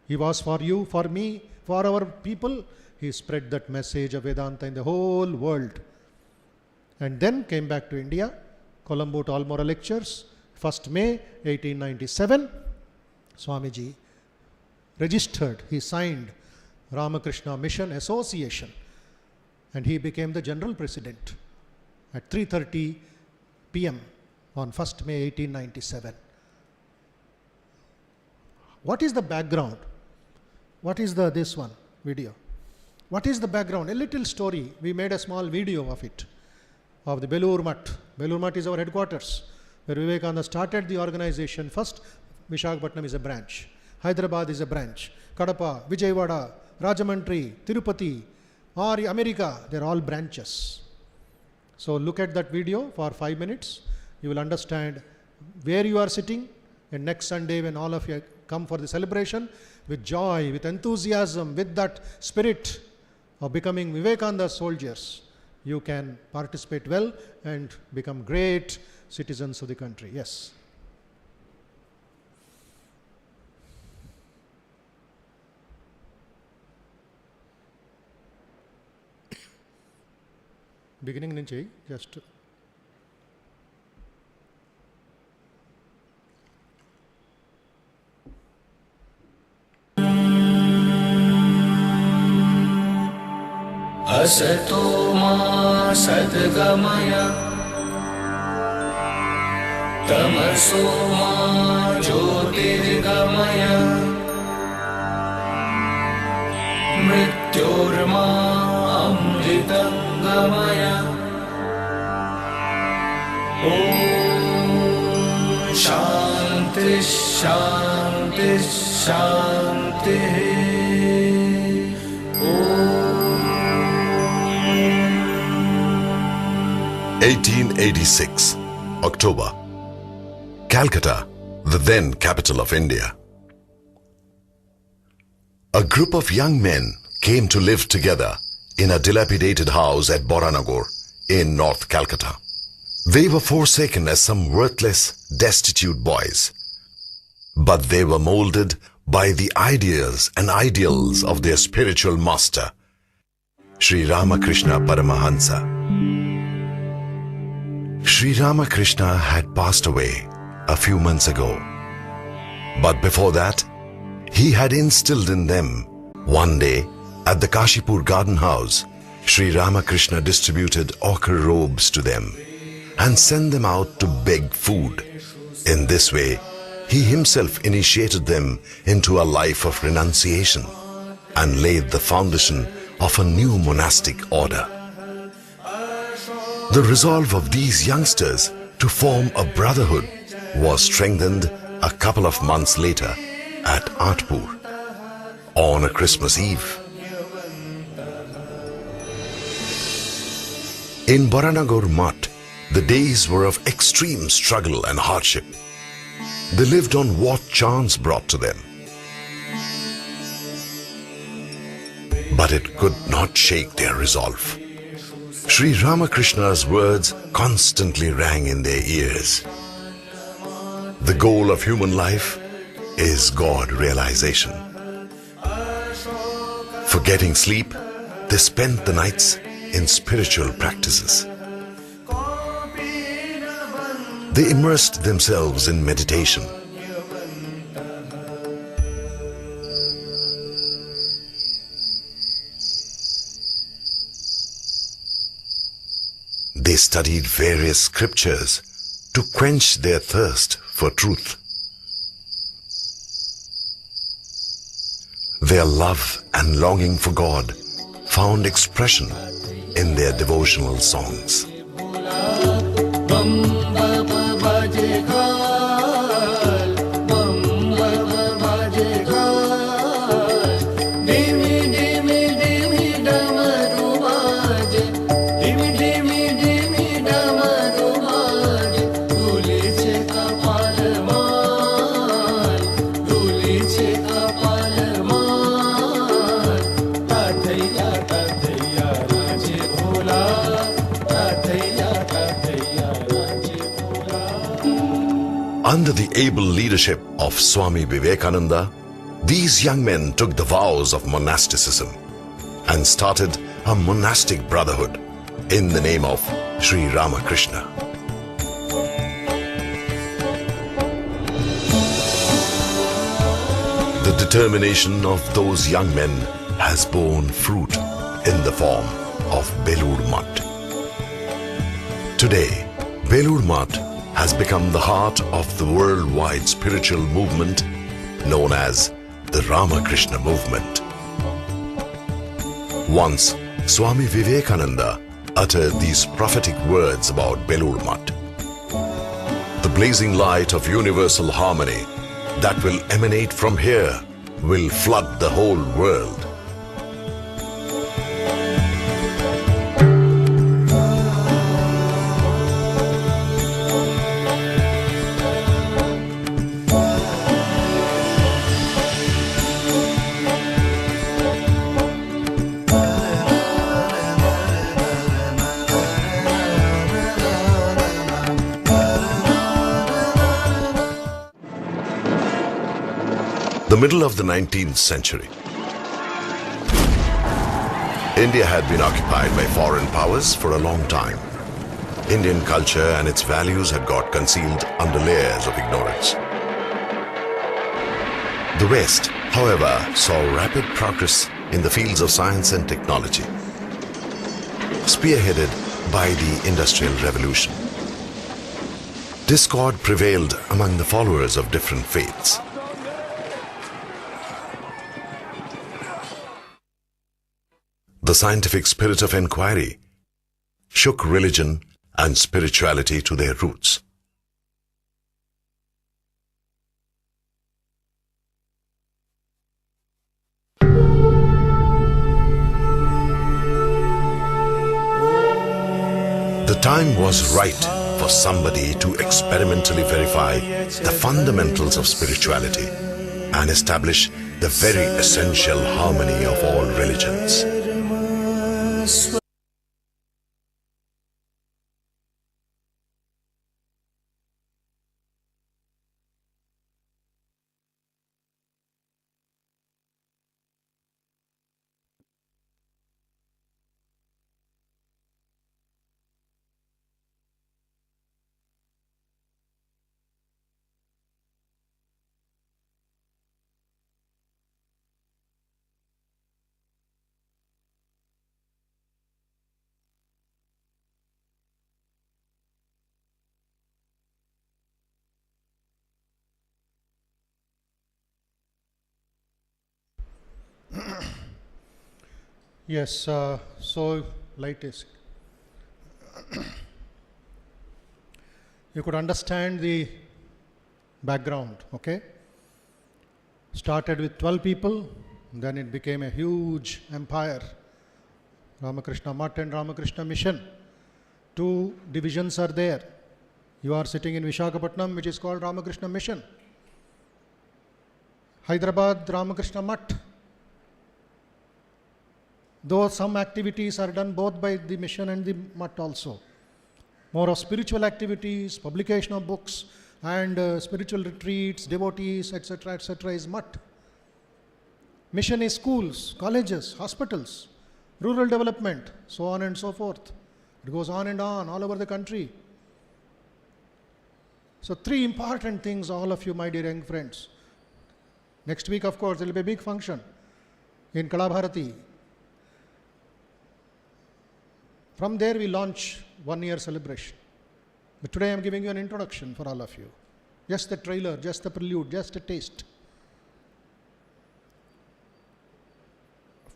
He was for you, for me, for our people. He spread that message of Vedanta in the whole world. And then came back to India, Colombo to Almora lectures, 1st May 1897. Swamiji registered, he signed Ramakrishna Mission Association, and he became the general president at 3:30 p.m. on 1st May 1897. What is the background? What is this one video? What is the background? A little story. We made a small video of it, of the Belur Math. Belur Math is our headquarters, where Vivekananda started the organization. First, Visakhapatnam is a branch. Hyderabad is a branch. Kadapa, Vijayawada, Rajamandri, Tirupati, or America, they're all branches. So look at that video for 5 minutes. You will understand where you are sitting. And next Sunday, when all of you come for the celebration, with joy, with enthusiasm, with that spirit of becoming Vivekananda's soldiers, you can participate well and become great citizens of the country. Yes. Beginning nunchi just असतो मा सद्गमय तमसो मा ज्योतिर्गमय मृत्योर्मा अमृतं गमय ॐ शान्ति शान्ति शान्तिः 1886, October. Calcutta, the then capital of India. A group of young men came to live together in a dilapidated house at Boranagar in North Calcutta. They were forsaken as some worthless, destitute boys. But they were molded by the ideas and ideals of their spiritual master, Sri Ramakrishna Paramahansa. Sri Ramakrishna had passed away a few months ago. But before that, he had instilled in them. One day, at the Kashipur garden house, Sri Ramakrishna distributed ochre robes to them and sent them out to beg food. In this way, he himself initiated them into a life of renunciation and laid the foundation of a new monastic order. The resolve of these youngsters to form a brotherhood was strengthened a couple of months later at Atpur on a Christmas Eve. In Boranagar Math, the days were of extreme struggle and hardship. They lived on what chance brought to them. But it could not shake their resolve. Sri Ramakrishna's words constantly rang in their ears. The goal of human life is God realization. Forgetting sleep, they spent the nights in spiritual practices. They immersed themselves in meditation. They studied various scriptures to quench their thirst for truth. Their love and longing for God found expression in their devotional songs. Under the able leadership of Swami Vivekananda, these young men took the vows of monasticism and started a monastic brotherhood in the name of Sri Ramakrishna. determination of those young men has borne fruit in the form of Belur Math. Today, Belur Math has become the heart of the worldwide spiritual movement known as the Ramakrishna movement. Once, Swami Vivekananda uttered these prophetic words about Belur Math. The blazing light of universal harmony that will emanate from here will flood the whole world. The middle of the 19th century. India had been occupied by foreign powers for a long time. Indian culture and its values had got concealed under layers of ignorance. The West, however, saw rapid progress in the fields of science and technology, spearheaded by the Industrial Revolution. Discord prevailed among the followers of different faiths. The scientific spirit of inquiry shook religion and spirituality to their roots. The time was right for somebody to experimentally verify the fundamentals of spirituality and establish the very essential harmony of all religions. Yes, so light is. You could understand the background, okay? Started with 12 people, then it became a huge empire. Ramakrishna Math and Ramakrishna Mission. Two divisions are there. You are sitting in Visakhapatnam, which is called Ramakrishna Mission. Hyderabad, Ramakrishna Math. Though some activities are done both by the mission and the Math also. More of spiritual activities, publication of books, and spiritual retreats, devotees, etc., is Math. Mission is schools, colleges, hospitals, rural development, so on and so forth. It goes on and on all over the country. So three important things, all of you, my dear young friends. Next week, of course, there will be a big function in Kalabharati. From there, we launch 1 year celebration. But today, I am giving you an introduction for all of you. Just the trailer, just the prelude, just a taste.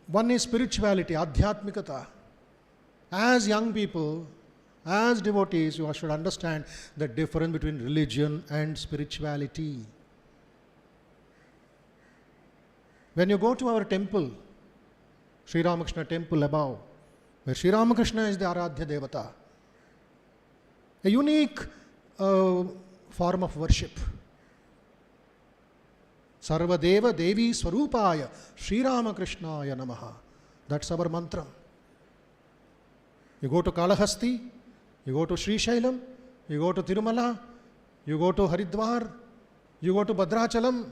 One is spirituality, adhyatmikata. As young people, as devotees, you should understand the difference between religion and spirituality. When you go to our temple, Sri Ramakrishna temple above, where Sri Ramakrishna is the Aradhya Devata, a unique form of worship. Sarvadeva Devi Swarupaya Sri Ramakrishnaya Namaha. That's our mantra. You go to Kalahasti, you go to Sri Shailam, you go to Tirumala, you go to Haridwar, you go to Bhadrachalam.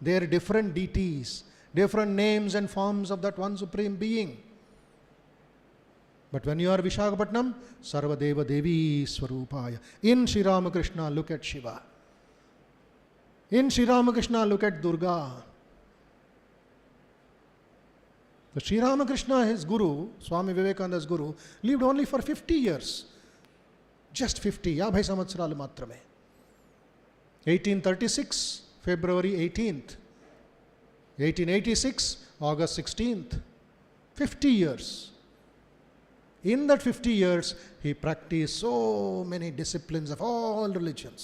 They are different deities, different names and forms of that one Supreme Being. But when you are Visakhapatnam, Sarvadeva Devi Swarupaya. In Sri Ramakrishna, look at Shiva. In Sri Ramakrishna, look at Durga. The Sri Ramakrishna, his guru, Swami Vivekananda's guru, lived only for 50 years. Just 50, 50 సంవత్సరాలు మాత్రమే. 1836, February 18th. 1886, August 16th. 50 years. In that 50 years, he practiced so many disciplines of all religions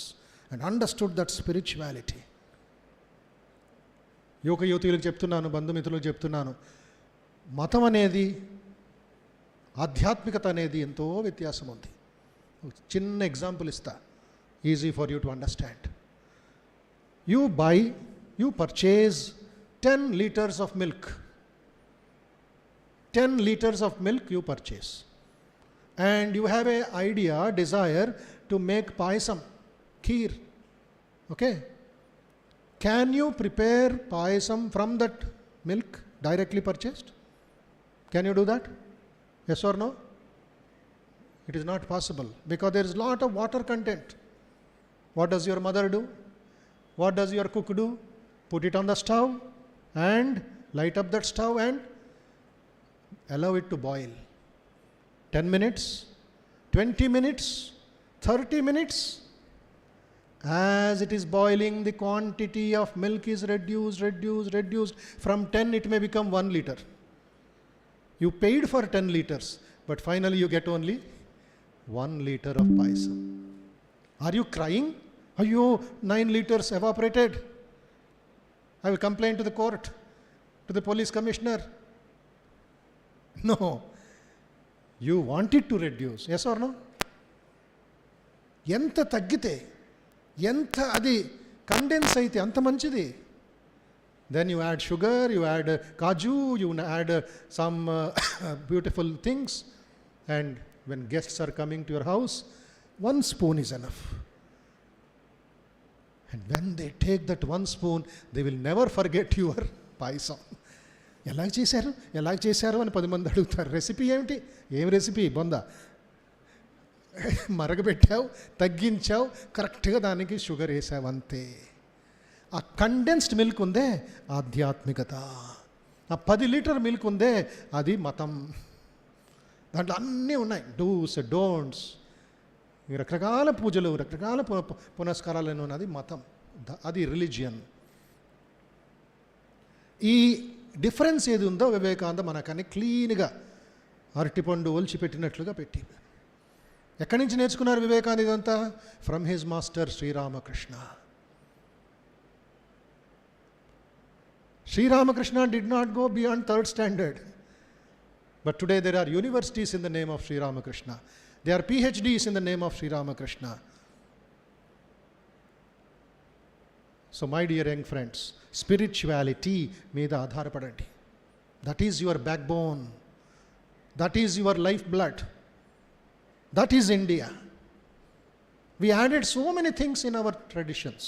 and understood that spirituality. యువకులకు చెప్తున్నాను, బంధుమిత్రులకు చెప్తున్నాను, మతం అనేది, ఆధ్యాత్మికత అనేది ఎంతో వ్యత్యాసం ఉంది. చిన్న ఎగ్జాంపుల్ ఇస్తా, easy for you to understand. You purchase 10 liters of milk. 10 liters of milk you purchase. And you have a idea, desire to make payasam, kheer. Okay? Can you prepare payasam from that milk directly purchased? Can you do that? Yes or no? It is not possible because there is a lot of water content. What does your mother do? What does your cook do? Put it on the stove and light up that stove and allow it to boil. 10 minutes, 20 minutes, 30 minutes. As it is boiling, the quantity of milk is reduced. From 10 it may become 1 liter. You paid for 10 liters, but finally you get only 1 liter of payasam. Are you crying? Ayyo, 9 liters evaporated. I will complain to the court, to the police commissioner. No. You want it to reduce. Yes or no? ఎంత తగ్గితే, ఎంత అది condense అయితే అంత మంచిది. Then you add sugar, you add kaju, you add some beautiful things, and when guests are coming to your house, 1 spoon is enough. And when they take that 1 spoon, they will never forget your payasam. ఎలా చేశారు అని 10 మంది అడుగుతారు. Recipe ఏమిటి? ఏం recipe? బొందా మరగబెట్టావు, తగ్గించావు, కరెక్ట్గా దానికి sugar వేసావు, అంతే. ఆ కండెన్స్డ్ మిల్క్ ఉందే ఆధ్యాత్మికత. ఆ 10 లీటర్ మిల్క్ ఉందే అది మతం. దాంట్లో అన్నీ ఉన్నాయి, డూస్ డోంట్స్, రకరకాల పూజలు, రకరకాల పునస్కారాలను ఉన్నది మతం, అది రిలీజియన్. ఈ డిఫరెన్స్ ఏది ఉందో వివేకానంద మనకని క్లీన్గా అరటిపండు ఒలిచిపెట్టినట్లుగా పెట్టి. ఎక్కడి నుంచి నేర్చుకున్నారు వివేకానంద ఇదంతా? From his master Sri Ramakrishna. Sri Ramakrishna did not go beyond 3rd standard. But today there are universities in the name of Sri Ramakrishna. There are PhDs in the name of Sri Ramakrishna. So my dear young friends, spirituality మీద ఆధారపడండి. That is your backbone. That is your lifeblood. That is India. We added so many things in our traditions.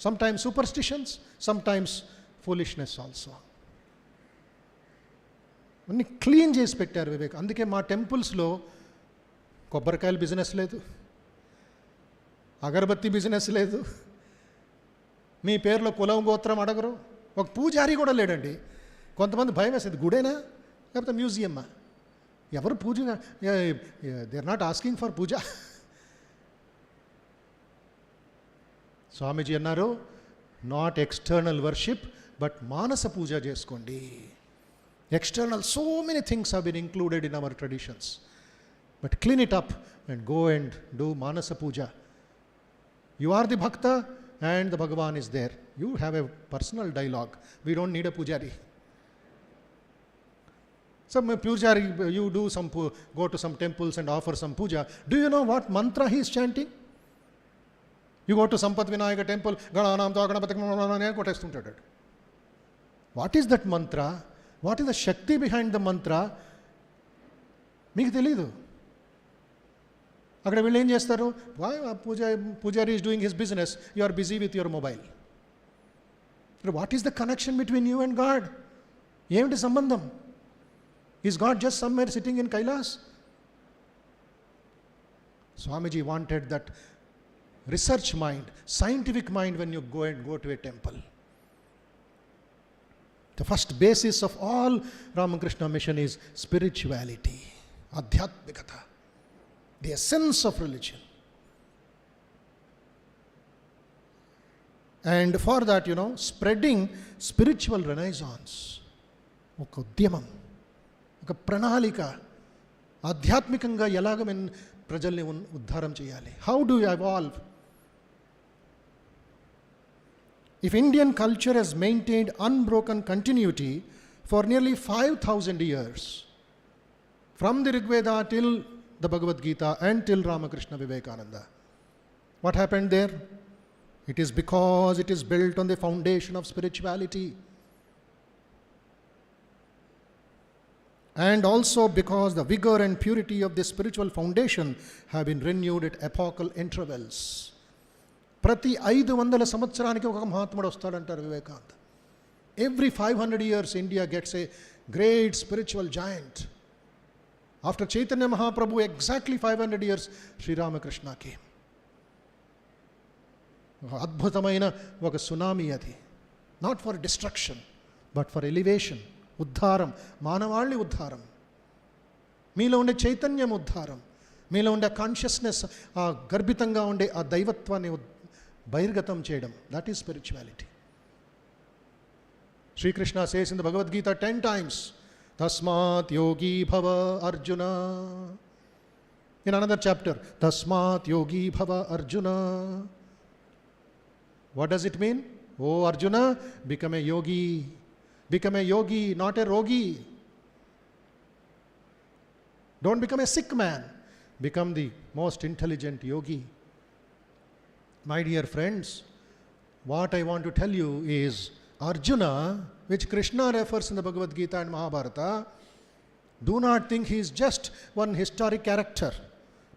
Sometimes superstitions, sometimes foolishness also. అన్ని clean చేసి పెట్టారు వివేక్. అందుకే మా టెంపుల్స్లో కొబ్బరికాయల business లేదు, అగరబత్తి business లేదు, మీ పేరులో కులం గోత్రం అడగరు, ఒక పూజారి కూడా లేడండి. కొంతమంది భయం వేసేది, గుడేనా లేకపోతే మ్యూజియమ్మా? ఎవరు పూజ? They are not asking for puja. Swamiji అన్నారు, నాట్ ఎక్స్టర్నల్ వర్షిప్ బట్ మానస పూజ చేసుకోండి. External, so many things have been included in our traditions, but clean it up and go and do manasa puja. You are the bhakta and the Bhagavan is there. You have a personal dialogue. We don't need a pujari. Some pujari, you do some, go to some temples and offer some puja. Do you know what mantra he is chanting? You go to Sampath Vinayaka temple, Gananam Ganapati kotestuntaడు. What is that mantra? What is the Shakti behind the mantra? మీకు తెలీదు. అక్కడ వీళ్ళు ఏం చేస్తారు? Pujari is doing his business, you are busy with your mobile. What is the connection between you and God? ఏమిటి సంబంధం? Is God just somewhere sitting in Kailas? Swamiji wanted that research mind, scientific mind when you go to a temple. The first basis of all Ramakrishna mission is spirituality, adhyatmikata, the essence of religion. And for that, spreading spiritual renaissance, ఒక ఉద్యమం, ఒక ప్రణాళిక, ఆధ్యాత్మికంగా ఎలాగ మేము ప్రజల్ని ఉద్ధారం చేయాలి. How do you evolve? If Indian culture has maintained unbroken continuity for nearly 5,000 years, from the Rig Veda till the Bhagavad Gita and till Ramakrishna Vivekananda, what happened there? It is because it is built on the foundation of spirituality. And also because the vigor and purity of this spiritual foundation have been renewed at epochal intervals. ప్రతి 500 సంవత్సరానికి ఒక మహాత్ముడు వస్తాడంటారు Vivekananda. Every 500 years India gets a great spiritual giant. After Chaitanya Mahaprabhu, exactly 500 years, Sri Ramakrishna came. అద్భుతమైన ఒక tsunami అది. Not for destruction but for elevation, ఉద్ధారం, మానవాళి ఉద్ధారం, మీలో ఉండే చైతన్యం ఉద్ధారం, మీలో ఉండే కాన్షియస్నెస్, ఆ గర్భితంగా ఉండే ఆ దైవత్వాన్ని బహిర్గతం చేయడం. That is spirituality. Sri Krishna says in the Bhagavad Gita 10 times, తస్మాత్ యోగి భవ అర్జున. ఇన్ అనదర్ చాప్టర్, తస్మాత్ యోగి భవ Arjuna. What does it mean? Oh Arjuna, become a yogi. Become a yogi, not a rogi. Don't become a sick man. Become the most intelligent yogi. My dear friends, what I want to tell you is Arjuna, which Krishna refers in the Bhagavad Gita and Mahabharata, do not think he is just one historic character.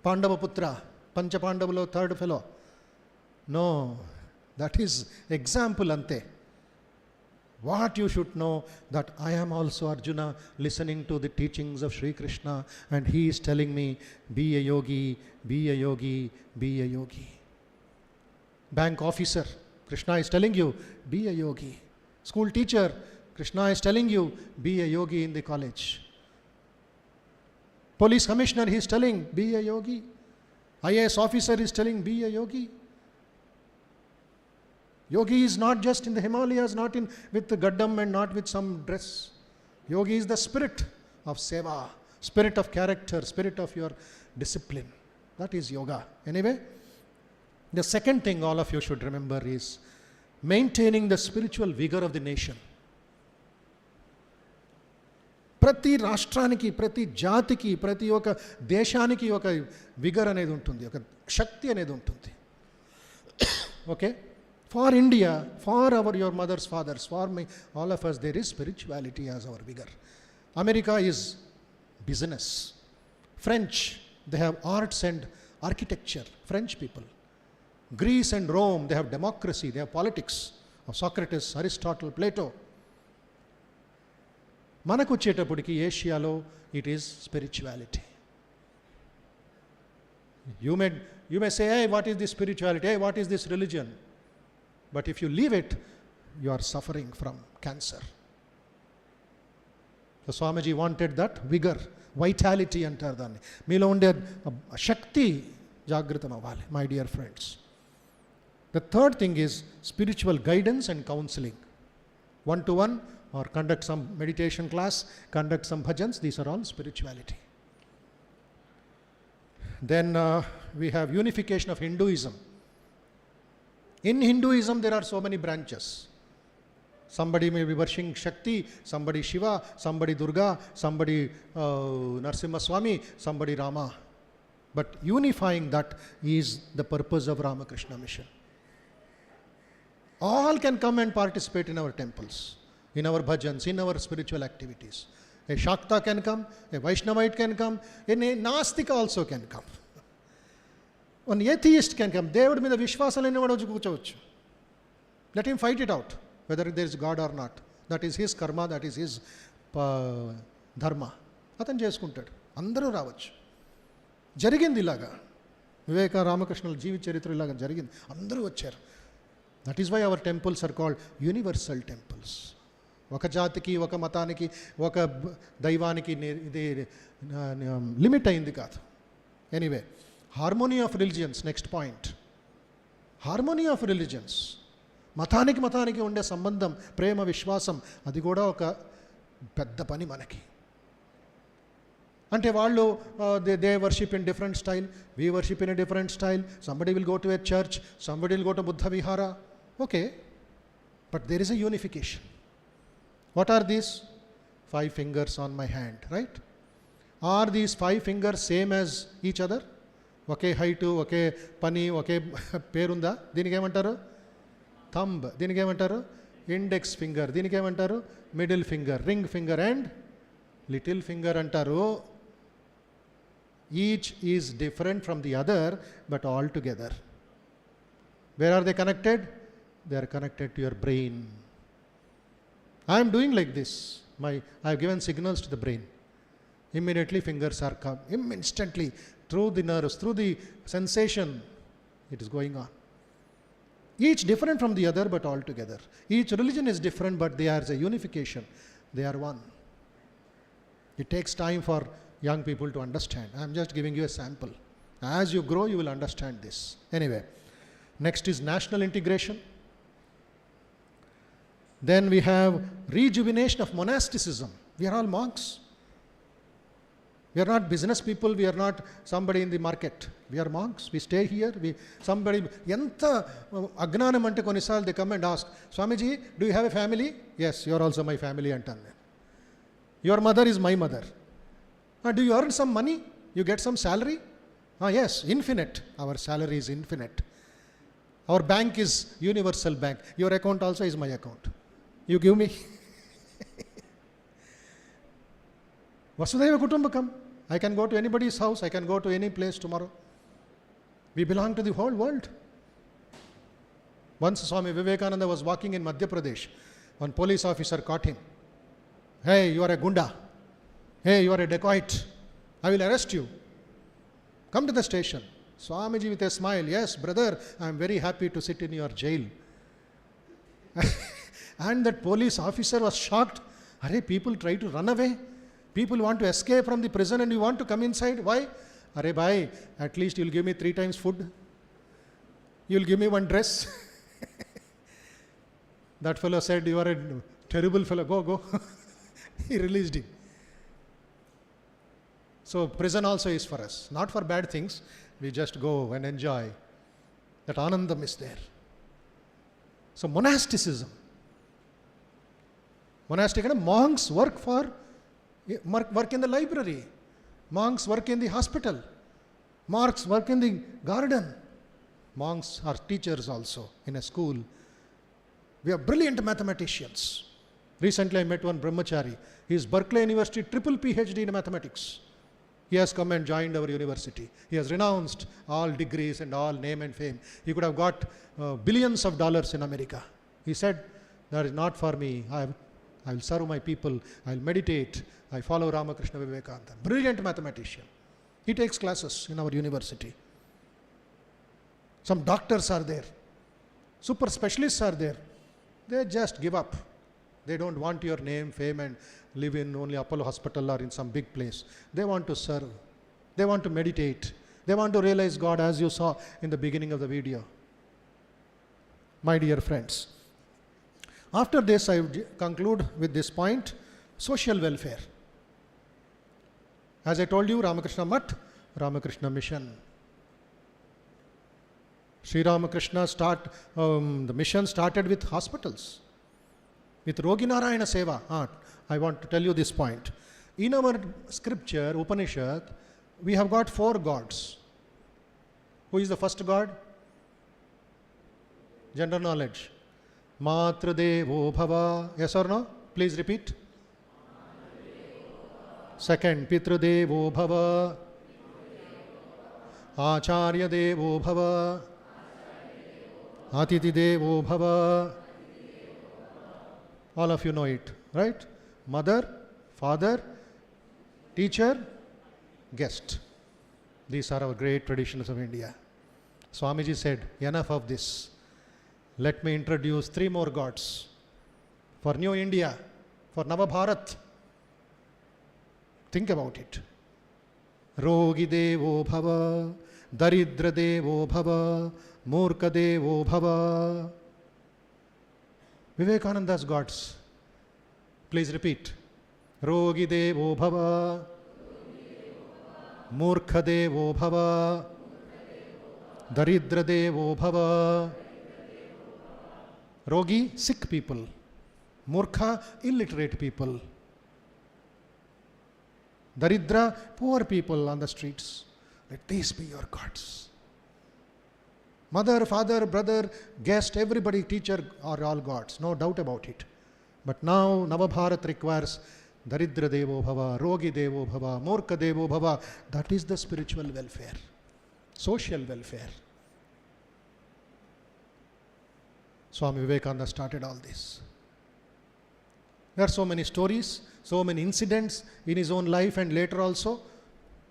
Pandava Putra, Pancha Pandavulo, third fellow. No. That is example ante. What you should know, that I am also Arjuna, listening to the teachings of Sri Krishna, and he is telling me, be a yogi, be a yogi, be a yogi. Bank officer, Krishna is telling you, be a yogi. School teacher, Krishna is telling you, be a yogi in the college. Police commissioner, he is telling, be a yogi. IAS officer is telling, be a yogi. Yogi is not just in the Himalayas, not with the gaddam and not with some dress. Yogi is the spirit of seva, spirit of character, spirit of your discipline. That is yoga. Anyway, the second thing all of you should remember is maintaining the spiritual vigor of the nation. ప్రతి రాష్ట్రానికి, ప్రతి జాతికి, ప్రతి ఒక్క దేశానికి ఒక vigour అనేది ఉంటుంది, ఒక శక్తి అనేది ఉంటుంది. Okay, for India, for your mothers, fathers, for me, all of us, there is spirituality as our vigor. America is business. French, they have arts and architecture, French people. Greece and Rome, they have democracy, they have politics of Socrates, Aristotle, Plato. మనకు వచ్చేటప్పటికి ఏషియాలో it is spirituality. You may say, hey, what is this spirituality? Hey, what is this religion? But if you leave it, you are suffering from cancer. So Swamiji wanted that vigor, vitality అంటారు దాన్ని. మీలో ఉండే శక్తి జాగృతం అవ్వాలి, my dear friends. The third thing is spiritual guidance and counseling. One-to-one, or conduct some meditation class, conduct some bhajans, these are all spirituality. Then we have unification of Hinduism. In Hinduism, there are so many branches. Somebody may be worshipping Shakti, somebody Shiva, somebody Durga, somebody Narasimha Swami, somebody Rama. But unifying that is the purpose of Ramakrishna mission. All can come and participate in our temples, in our bhajans, in our spiritual activities. A Shakta can come, a Vaishnavite can come, and a Nastika also can come. An atheist can come. దేవుడి మీద విశ్వాసం లేనివాడు వచ్చి కూర్చోవచ్చు. Let him fight it out, whether there is God or not. That is his karma, that is his dharma. అతను చేసుకుంటాడు. అందరూ రావచ్చు. జరిగింది ఇలాగా. వివేక రామకృష్ణుల జీవిత చరిత్ర ఇలాగ జరిగింది, అందరూ వచ్చారు. That is why our temples are called universal temples. ఒక జాతికి, ఒక మతానికి, ఒక దైవానికి ఇది లిమిట్ అయింది కాదు. Anyway, harmony of religions, next point. Harmony of religions, మతానికి ఉండే సంబంధం, ప్రేమ, విశ్వాసం, అది కూడా ఒక పెద్ద పని మనకి. అంటే వాళ్ళు they worship in different style, we worship in a different style. Somebody will go to a church, somebody will go to Buddha Vihara. Okay, but there is a unification. What are these? 5 fingers on my hand, right? Are these 5 fingers same as each other? Okay height, ఒకే పని, ఒకే పేరుందా? దీనికి ఏమంటారు? Thumb. దీనికి ఏమంటారు? Index finger. దీనికి ఏమంటారు? Middle finger, ring finger and little finger అంటారు. Each is different from the other, but all together. Where are they connected? They are connected to your brain. I am doing like this. I have given signals to the brain. Immediately fingers are come. Instantly, through the nerves, through the sensation, it is going on. Each different from the other, but all together. Each religion is different, but they are a unification. They are one. It takes time for young people to understand. I am just giving you a sample. As you grow, you will understand this. Anyway, next is national integration. Then we have rejuvenation of monasticism. We are all monks. We are not business people. We are not somebody in the market. We are monks. We stay here. Enta agnanam ante konisal they come and ask, Swamiji, do you have a family? Yes, you are also my family antanne. Your mother is my mother. Do you earn some money? You get some salary? Yes, infinite. Our salary is infinite. Our bank is universal bank. Your account also is my account. You give me. Vasudhaiva Kutumbakam. I can go to anybody's house. I can go to any place tomorrow. We belong to the whole world. Once Swami Vivekananda was walking in Madhya Pradesh. One police officer caught him. Hey, you are a gunda. Hey, you are a dacoit. I will arrest you. Come to the station. Swamiji with a smile, yes, brother, I am very happy to sit in your jail. And that police officer was shocked. Are people try to run away? People want to escape from the prison and you want to come inside? Why? Are bhai, at least you will give me 3 times food. You will give me 1 dress. That fellow said, you are a terrible fellow. Go. He released him. So prison also is for us, not for bad things. We just go and enjoy. That anandam is there. So monasticism. Monastic, monks work in the library. Monks work in the hospital. Monks work in the garden. Monks are teachers also in a school. We are brilliant mathematicians. Recently I met one brahmachari. He is Berkeley University triple PhD in mathematics. He has come and joined our university. He has renounced all degrees and all name and fame. He could have got billions of dollars in America. He said, that is not for me. I will serve my people. I will meditate. I follow Ramakrishna Vivekananda. Brilliant mathematician. He takes classes in our university. Some doctors are there. Super specialists are there. They just give up. They don't want your name, fame and live in only Apollo Hospital or in some big place. They want to serve. They want to meditate. They want to realize God, as you saw in the beginning of the video. My dear friends, after this I would conclude with this point, social welfare. As I told you, Ramakrishna Math, Ramakrishna Mission. Sri Ramakrishna the mission started with hospitals, with Rogi Narayana Seva. I want to tell you this point. In our scripture, Upanishad, we have got 4 gods. Who is the first god? General knowledge. Matradevo Bhava. Yes or no? Please repeat. Second, Pitradevo Bhava. Acharya Devo Bhava. Atiti Devo Bhava. All of you know it, right? Mother, father, teacher, guest. These are our great traditions of India. Swamiji said, enough of this. Let me introduce 3 more gods for New India, for Navabharat. Think about it. Rogi Devo Bhava, Daridra Devo Bhava, Murka Devo Bhava. Vivekananda's gods. Please repeat. Rogi Devo Bhava, Murka Devo Bhava, Daridra Devo Bhava. Rogi, sick people. Murkha, illiterate people. Daridra, poor people on the streets. Let these be your gods. Mother, father, brother, guest, everybody, teacher are all gods. No doubt about it. But now Navabharat requires Daridra Devo Bhava, Rogi Devo Bhava, Murka Devo Bhava. That is the spiritual welfare, social welfare. Swami Vivekananda started all this. There are so many stories, so many incidents in his own life and later also.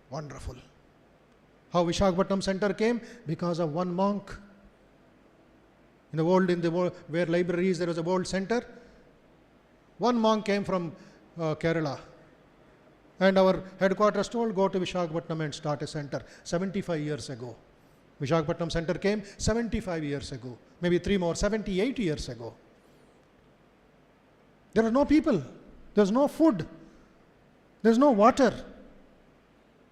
Wonderful. How Visakhapatnam Center came? Because of one monk. In the world, where libraries, there was a world center. One monk came from Kerala. And our headquarters told, go to Visakhapatnam and start a center. 75 years ago. Visakhapatnam Center came 75 years ago. Maybe 3 more, 78 years ago. There were no people. There was no food. There was no water.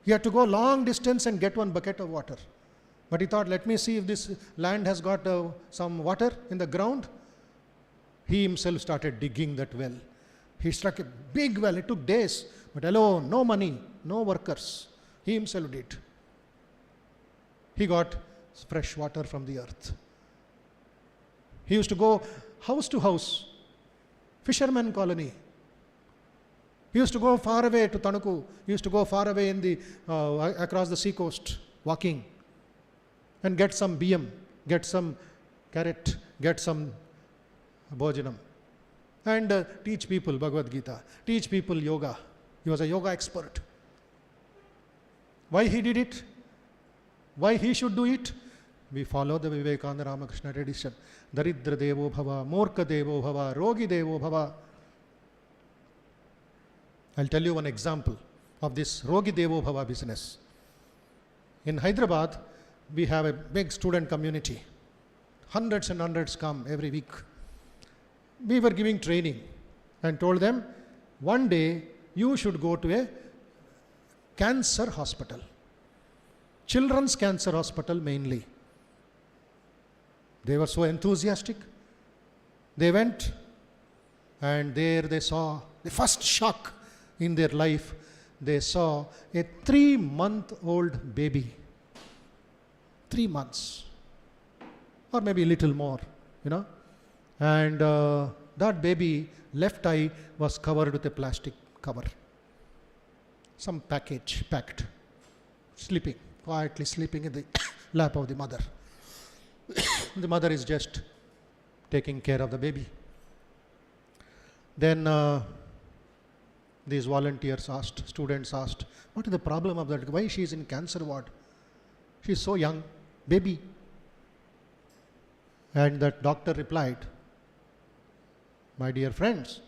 He had to go long distance and get one bucket of water. But he thought, let me see if this land has got some water in the ground. He himself started digging that well. He struck a big well. It took days. But alone, no money, no workers. He himself did. He got fresh water from the earth. He used to go house to house, fisherman colony. He used to go far away to Tanuku. He used to go far away in the across the sea coast, walking, and get some biyam, get some carrot, get some bhojanam, and teach people Bhagavad Gita, teach people yoga. He was a yoga expert. Why he did it? Why he should do it? We follow the Vivekananda Ramakrishna tradition. Daridra Devo Bhava, Murka Devo Bhava, Rogi Devo Bhava. I'll tell you one example of this Rogi Devo Bhava business. In Hyderabad, we have a big student community. Hundreds and hundreds come every week. We were giving training and told them, one day you should go to a cancer hospital. Children's cancer hospital mainly. They were so enthusiastic. They went and there they saw the first shock in their life. They saw a 3-month-old baby. 3 months. Or maybe a little more, And that baby, left eye was covered with a plastic cover. Some package packed. Sleeping, quietly sleeping in the lap of the mother. The mother is just taking care of the baby. Then these volunteers asked, students asked, what is the problem of that? Why she is in cancer ward? She is so young, baby. And that doctor replied, my dear friends,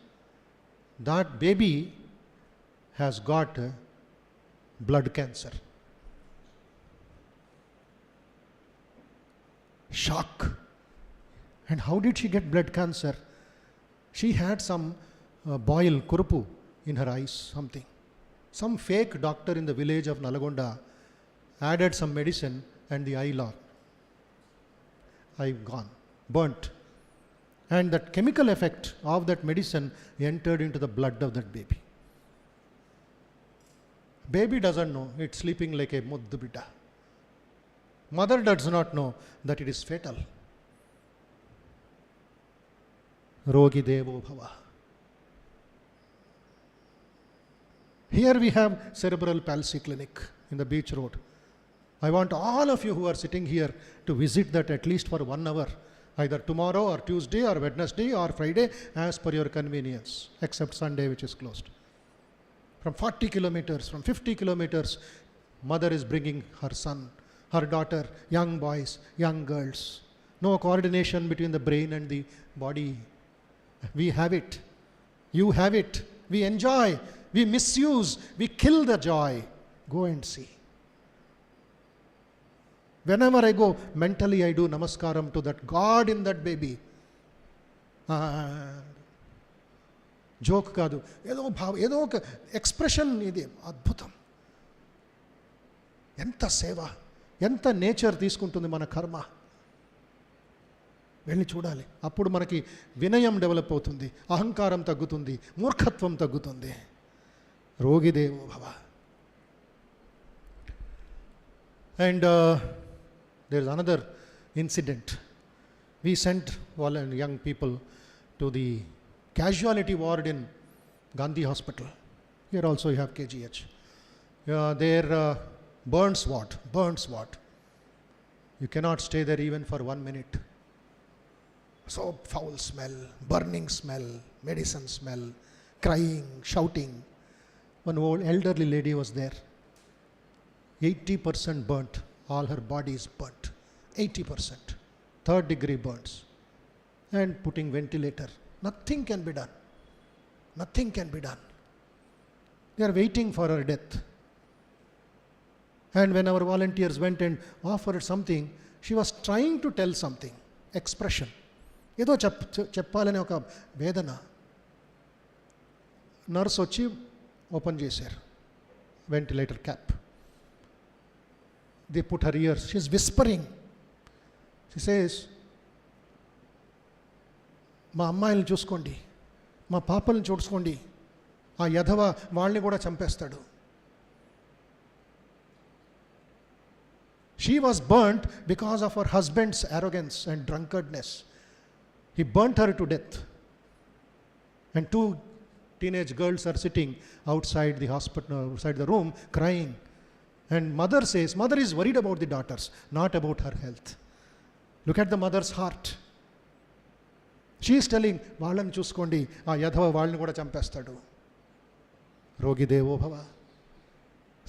that baby has got blood cancer. Shock. And how did she get blood cancer? She had some boil, kurupu, in her eyes, something. Some fake doctor in the village of Nalagonda added some medicine and the eye gone, burnt. And that chemical effect of that medicine entered into the blood of that baby. Baby doesn't know, it's sleeping like a muddu bidda. Mother does not know that it is fatal. Rogi Devo Bhava. Here we have cerebral palsy clinic in the beach road. I want all of you who are sitting here to visit that at least for 1 hour, either tomorrow or Tuesday or Wednesday or Friday, as per your convenience, except Sunday, which is closed. From 40 kilometers, from 50 kilometers, Mother is bringing her son, her daughter, young boys, young girls. No coordination between the brain and the body. We have it. You have it. We enjoy. We misuse. We kill the joy. Go and see. Whenever I go, mentally I do namaskaram to that God in that baby. Joke కాదు, ఏదో ఒక expression. ఇది అద్భుతం. ఎంత సేవ, ఎంత nature తీసుకుంటుంది మన కర్మ. వెళ్ళి చూడాలి. అప్పుడు మనకి వినయం డెవలప్ అవుతుంది, అహంకారం తగ్గుతుంది, మూర్ఖత్వం తగ్గుతుంది. రోగిదేవో భవ. And there is another incident. We sent all young people to the casualty ward in Gandhi Hospital. Here also you have KGH. There burns ward. You cannot stay there even for 1 minute. So foul smell, burning smell, medicine smell, crying, shouting. One old elderly lady was there. 80% burnt. All her body is burnt. 80%. 3rd degree burns. And putting ventilator. Nothing can be done. Nothing can be done. They are waiting for her death. And when our volunteers went and offered something, she was trying to tell something. Expression. ఏదో చెప్పాలని ఒక వేదన. Nurse వచ్చి open చేశారు ventilator cap. They put her ears. She is whispering. She says, మా అమ్మాయిని చూసుకోండి, మా పాపల్ని చూసుకోండి, ఆ యధవ వాళ్ళని కూడా చంపేస్తాడు. She was burnt because of her husband's arrogance and drunkardness. He burnt her to death. And 2 teenage girls are sitting outside the hospital, outside the room, crying. And mother says, mother is worried about the daughters, not about her health. Look at the mother's heart. She is telling, వాళ్ళని చూసుకోండి, ఆ యధవ వాళ్ళని కూడా చంపేస్తాడు. రోగిదేవో భవ.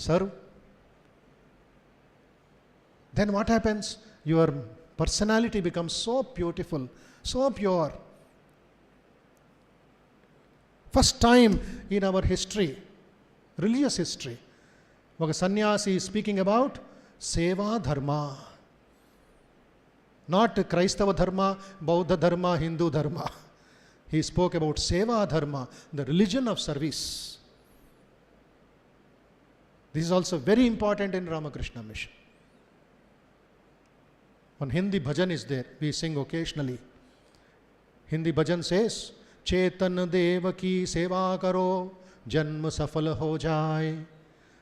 Serve. Then what happens? Your personality becomes so beautiful, so pure. First time in our history, religious history, ఒక సన్యాసి speaking about సేవా ధర్మ. నాట్ క్రైస్తవ ధర్మ, బౌద్ధ ధర్మ, హిందూ ధర్మ. హీ స్పోక్ అబౌట్ సేవా ధర్మ, the religion of service. This is also very important in Ramakrishna mission. One Hindi bhajan is there, we sing occasionally. Hindi bhajan says, चेतन देव की सेवा करो, जन्म सफल हो जाए.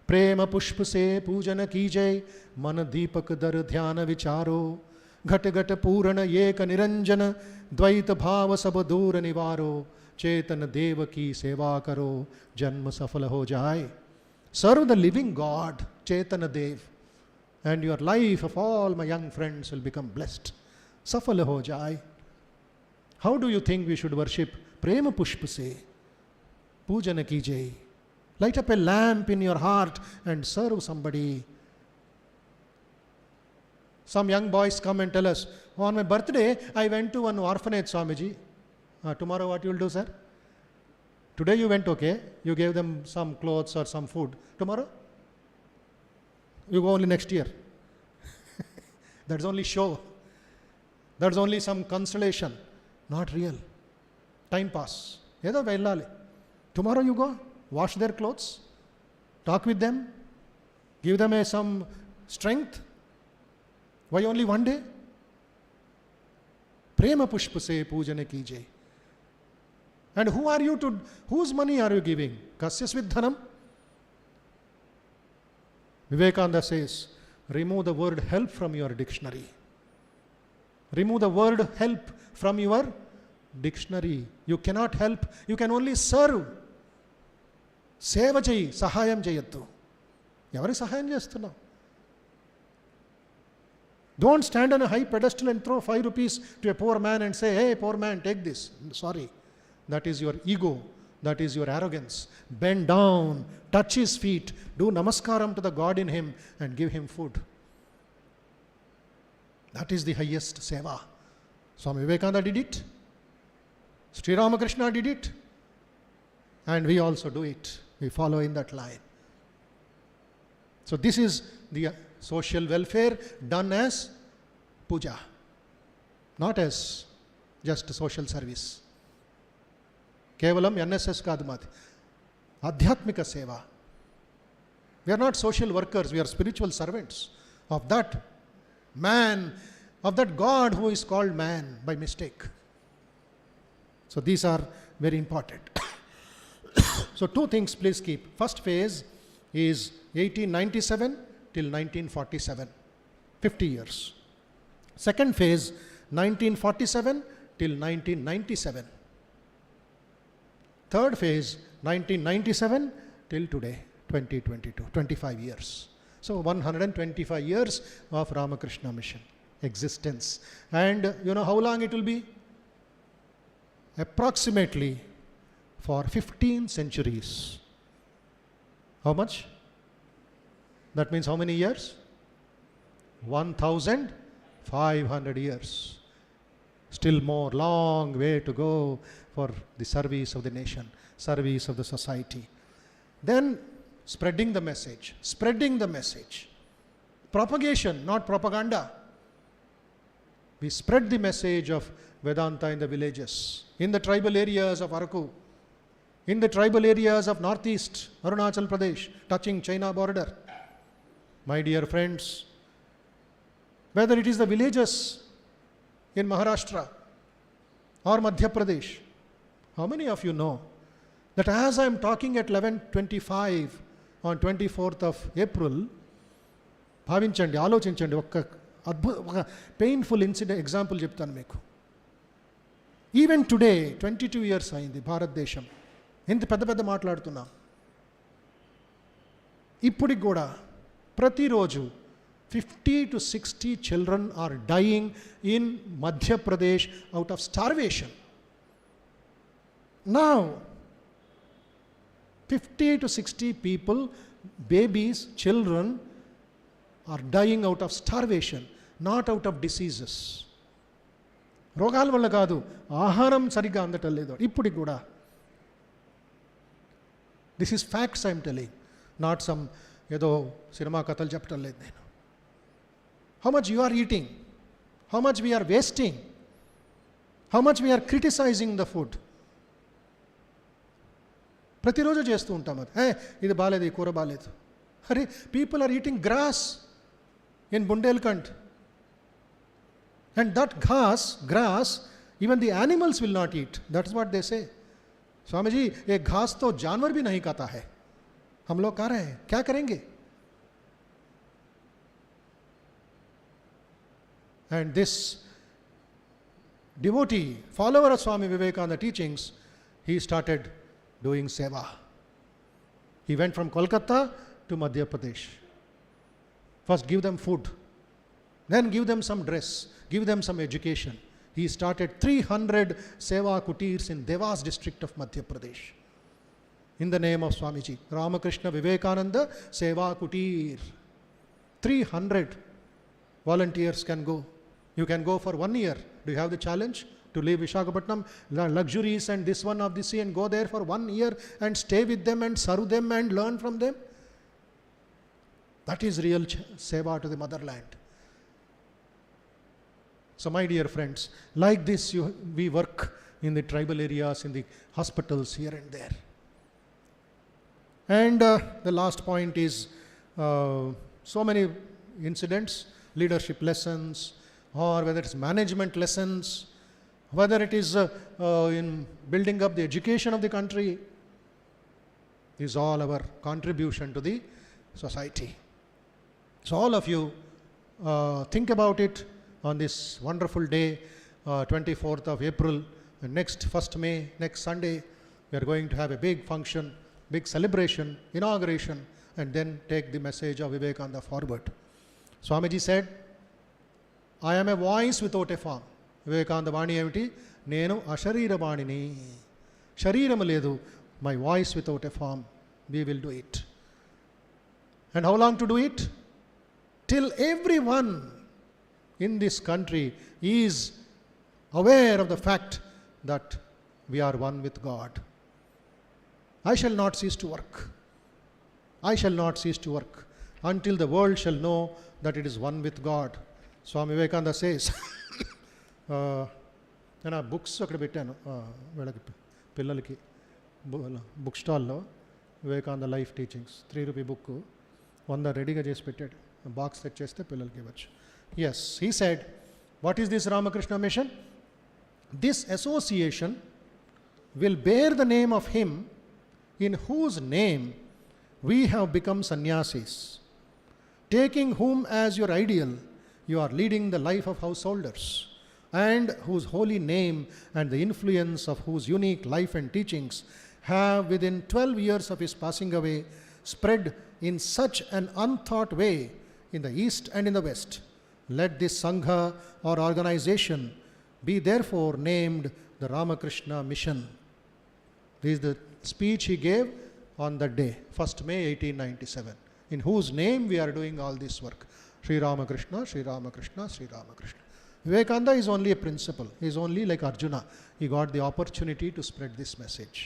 प्रेम पुष्प से पूजन कीजय, मन दीपक दर ध्यान विचारो. घट घट पूर्ण एक निरंजन, द्वैत भाव सब दूर निवारो. चेतन देव की सेवा करो, जन्म सफल हो जाए. Serve the living God, Chaitana Dev, and your life of all my young friends will become blessed. Safal ho jaye. How do you think we should worship? Prema pushpa se pujana kijay. Light up a lamp in your heart and serve somebody. Some young boys come and tell us, on my birthday I went to an orphanage, Swamiji. Tomorrow what you will do, sir? Today you went okay, you gave them some clothes or some food. Tomorrow? You go only next year. That's only show. That's only some consolation. Not real. Time pass. Yedo vellali. Tomorrow you go, wash their clothes, talk with them, give them some strength. Why only one day? Prema pushpa se pujana kijay. And who are you to, whose money are you giving? Kasyas vidhanam? Vivekananda says, remove the word help from your dictionary. Remove the word help from your dictionary. You cannot help, you can only serve. సేవ చేయి, సహాయం చేయొద్దు. ఎవరికి సహాయం చేస్తున్నావు? Don't stand on a high pedestal and throw 5 rupees to a poor man and say, hey, poor man, take this. Sorry, that is your ego. That is your arrogance. Bend down, touch his feet, do namaskaram to the God in him and give him food. That is the highest seva. Swami Vivekananda did it. Sri Ramakrishna did it. And we also do it. We follow in that line. So this is the social welfare done as puja, not as just social service. Kevalam NSS kaadu mati. Adhyatmika seva. We are not social workers, we are spiritual servants of that man, of that God who is called man by mistake. So these are very important. So two things please keep. First phase is 1897 till 1947, 50 years. Second phase, 1947 till 1997. Third phase, 1997 till today, 2022, 25 years. So 125 years of Ramakrishna mission existence. And you know how long it will be? Approximately for 15 centuries. How much? That means how many years? 1,500 years. Still more, long way to go for the service of the nation, service of the society. Then spreading the message, propagation, not propaganda. We spread the message of Vedanta in the villages, in the tribal areas of Araku, in the tribal areas of northeast Arunachal Pradesh, touching China border. My dear friends, whether it is the villages in Maharashtra or Madhya Pradesh, how many of you know that as I am talking at 11:25 on 24th of April, భావించండి, ఆలోచించండి, ఒక painful incident example చెప్తాను మీకు. Even today 22 years అయింది భారతదేశం, ఎంత పెద్ద పెద్ద మాట్లాడుతున్నాం. ఇప్పటికి కూడా ప్రతిరోజు 50 to 60 children are dying in Madhya Pradesh out of starvation. Now, 50 to 60 people, babies, children are dying out of starvation, not out of diseases. రోగాల వల్ల కాదు, ఆహారం సరిగ్గా అందటం లేదు ఇప్పటికి కూడా. This is facts I'm telling, not some ఏదో సినిమా కథలు చెప్పటం లేదు నేను. How much you are eating, how much we are wasting, how much we are criticizing the food. ప్రతిరోజు చేస్తూ ఉంటాం అది. ఇది బాగాలేదు, ఈ కూర బాగాలేదు. అరే, people are eating grass in Bundelkhand. And that grass, even the animals will not eat. That's what they say. Swami ji, ये घास तो जानवर भी नहीं खाता है, हम लोग खा रहे हैं, क्या करेंगे? And this devotee, follower of Swami Vivekananda teachings, he started doing seva. He went from Kolkata to Madhya Pradesh. First give them food, then give them some dress, give them some education. He started 300 seva kutirs in Devas district of Madhya Pradesh. In the name of Swamiji, Ramakrishna Vivekananda Seva Kutir. 300 volunteers can go. You can go for 1 year. Do you have the challenge to leave Visakhapatnam, luxuries and this one of the sea, and go there for 1 year and stay with them and serve them and learn from them? That is real seva to the motherland. So my dear friends, like this we work in the tribal areas, in the hospitals here and there. And the last point is so many incidents, leadership lessons, or whether it's management lessons, whether it is in building up the education of the country, is all our contribution to the society. So all of you think about it on this wonderful day, 24th of April, and next 1st May, next Sunday, we are going to have a big function, big celebration, inauguration, and then take the message of Vivekananda forward. Swamiji said, I am a voice without a form. Vivekananda Vani ఏమిటి? నేను అశరీర వాణిని, శరీరము లేదు, my voice without a form, we will do it. And how long to do it? Till everyone in this country is aware of the fact that we are one with God. I shall not cease to work. I shall not cease to work until the world shall know that it is one with God. Swami Vivekananda says, నేను ఆ books అక్కడ పెట్టాను వీళ్ళకి పిల్లలకి book స్టాల్లో Vivekananda life teachings ₹3 book 100 రెడీగా చేసి పెట్టాడు బాక్స్ సెట్ చేస్తే పిల్లలకి ఇవ్వచ్చు. Yes, he said, what is this Ramakrishna Mission? This association will bear the name of him in whose name we have become sannyasis, taking whom as your ideal you are leading the life of householders, and whose holy name and the influence of whose unique life and teachings have within 12 years of his passing away spread in such an unthought way in the east and in the west. Let this sangha or organization be therefore named the Ramakrishna Mission. This is the speech he gave on that day, 1st May 1897, in whose name we are doing all this work. Sri Ramakrishna, Sri Ramakrishna, Sri Ramakrishna. Vivekananda is only a principal. He is only like Arjuna. He got the opportunity to spread this message.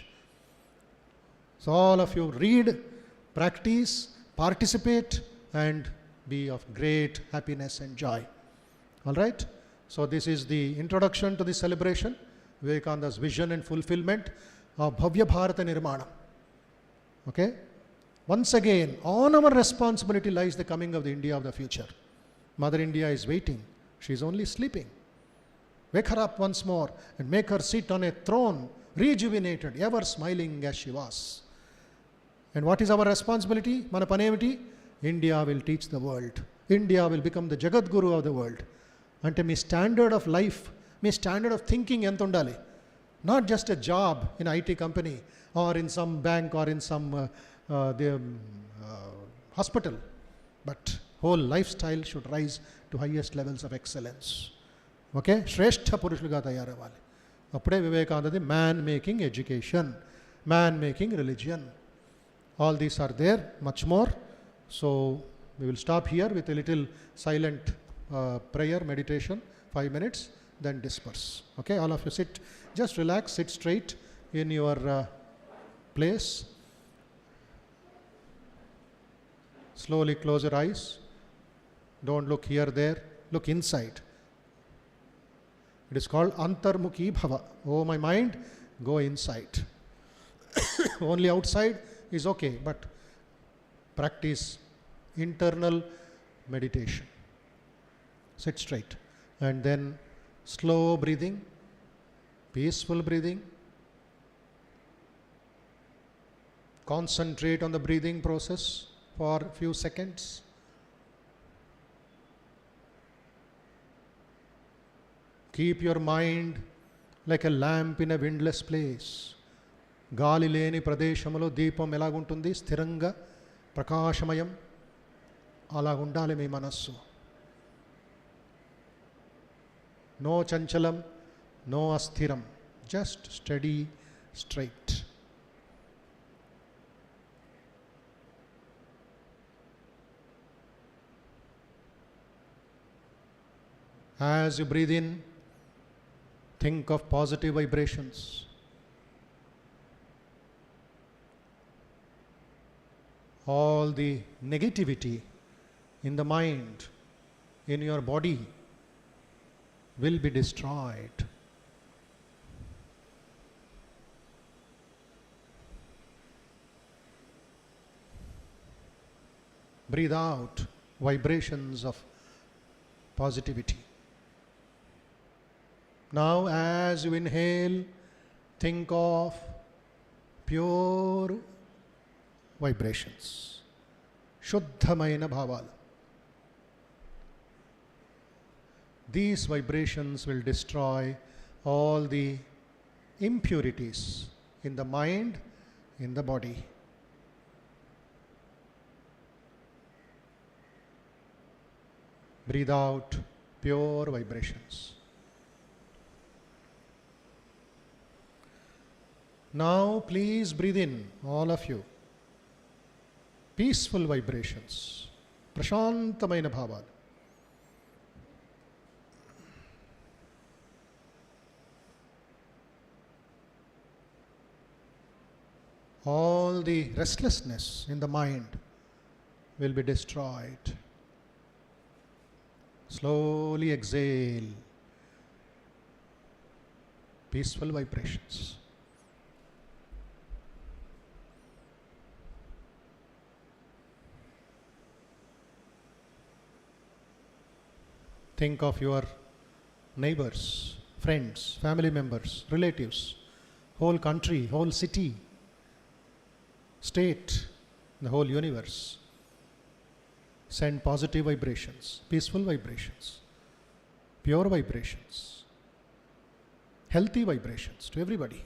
So all of you read, practice, participate, and be of great happiness and joy. All right? So this is the introduction to the celebration, Vivekananda's vision and fulfillment of Bhavya Bharata Nirmanam. Okay? Once again, on our responsibility lies the coming of the India of the future. Mother India is waiting. She is only sleeping. Wake her up once more and make her sit on a throne, rejuvenated, ever smiling as she was. And what is our responsibility? Mana panemiti? India will teach the world. India will become the Jagat Guru of the world. Ante me standard of life, me standard of thinking ఎంత ఉండాలి? Not just a job in an IT company or in some bank or in some hospital, but whole lifestyle should rise to highest levels of excellence. Okay? శ్రేష్ఠ పురుషులుగా తయారవ్వాలి. అప్పుడే వివేకానందది man making education, man making religion. All these are there, much more. So we will stop here with a little silent prayer, meditation, 5 minutes, then disperse. Okay, all of you sit, just relax, sit straight in your place. Slowly close your eyes. Don't look here, there, look inside. It is called Antarmukhi Bhava. Oh, my mind, go inside. Only outside is okay, but practice internal meditation. Sit straight and then slow breathing, peaceful breathing. Concentrate on the breathing process for a few seconds. Keep your mind like a lamp in a windless place. గాలి లేని ప్రదేశంలో దీపం ఎలాగుంటుంది? స్థిరంగా ప్రకాశమయం. అలా ఉండాలి మీ మనస్సు. No చంచలం, నో అస్థిరం, just study, straight. As you breathe in, think of positive vibrations. All the negativity in the mind, in your body, will be destroyed. Breathe out vibrations of positivity. Now, as you inhale, think of pure vibrations, Shuddhamaina Bhavala. These vibrations will destroy all the impurities in the mind, in the body. Breathe out pure vibrations. Now please breathe in, all of you. Peaceful vibrations. Prashantamaina bhavalu. All the restlessness in the mind will be destroyed. Slowly exhale. Peaceful vibrations. Think of your neighbors, friends, family members, relatives, whole country, whole city, state, the whole universe. Send positive vibrations, peaceful vibrations, pure vibrations, healthy vibrations to everybody.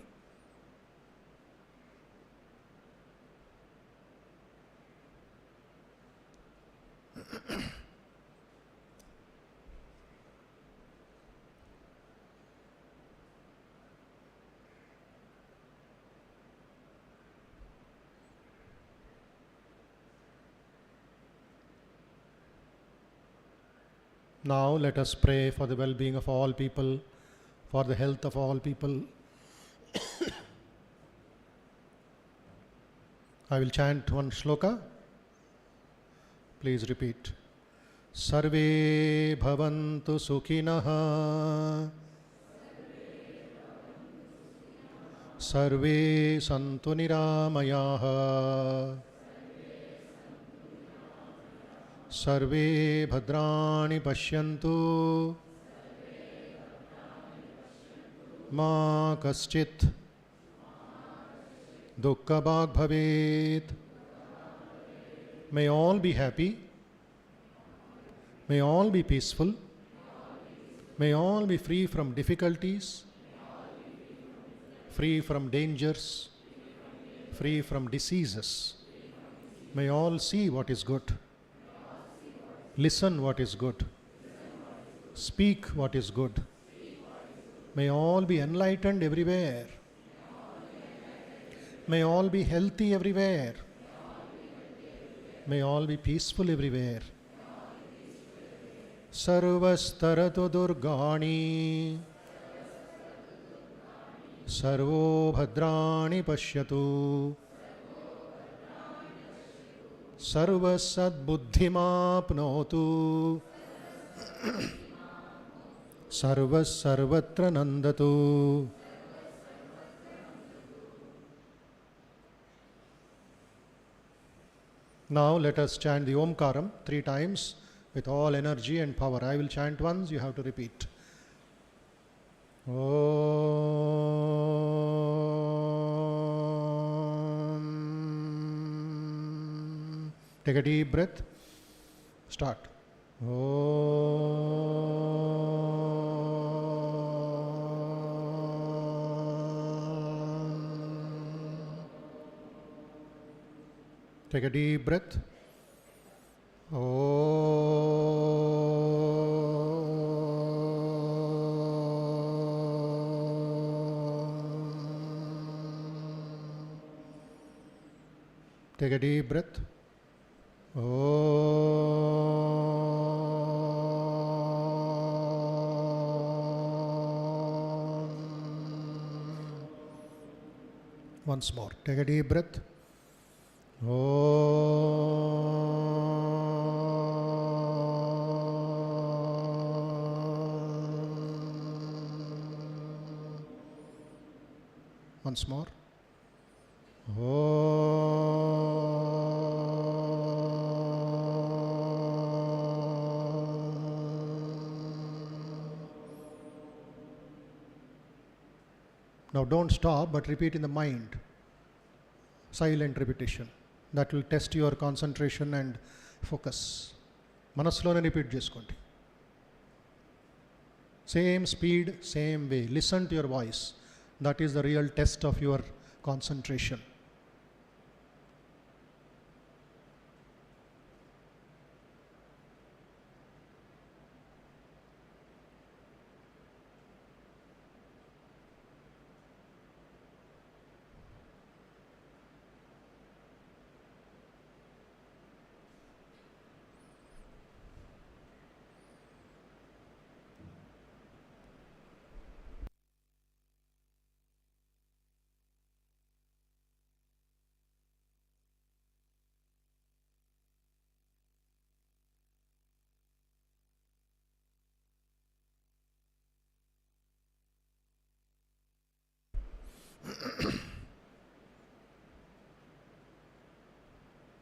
Now let us pray for the well-being of all people, for the health of all people. I will chant one shloka. Please repeat. Sarve bhavantu sukhinah. Sarve santu niramayah. Sarve bhadrani pashyantu. Ma kaschit dukkha bhag bhavet. May all be happy. May all be peaceful. May all be free from difficulties, free from dangers, free from diseases. May all see what is good. Listen what is good. Speak what is good. May all be enlightened everywhere. May all be healthy everywhere. May all be peaceful everywhere. Sarvastaratu durgani. Sarvo bhadrani pashyatu. Sarvasad buddhimapnotu. Sarvas sarvatra nandatu. Now let us chant the Omkaram 3 times with all energy and power. I will chant once, you have to repeat. Om. Take a deep breath. Start. Take a deep breath. Take a deep breath. Once more. Take a deep breath. Once more. Now don't stop, but repeat in the mind. Silent repetition. That will test your concentration and focus. మనస్సులోనే repeat చేసుకోండి. Same speed, same way. Listen to your voice. That is the real test of your concentration.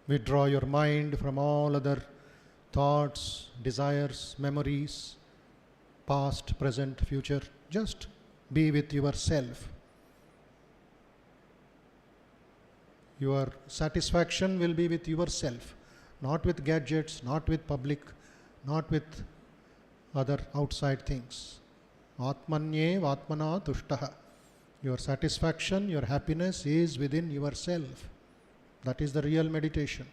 Withdraw your mind from all other thoughts, desires, memories, past, present, future. Just be with yourself. Your satisfaction will be with yourself, not with gadgets, not with public, not with other outside things. Atmanye vatmana tushtaha. Your satisfaction, your happiness is within yourself. That is the real meditation.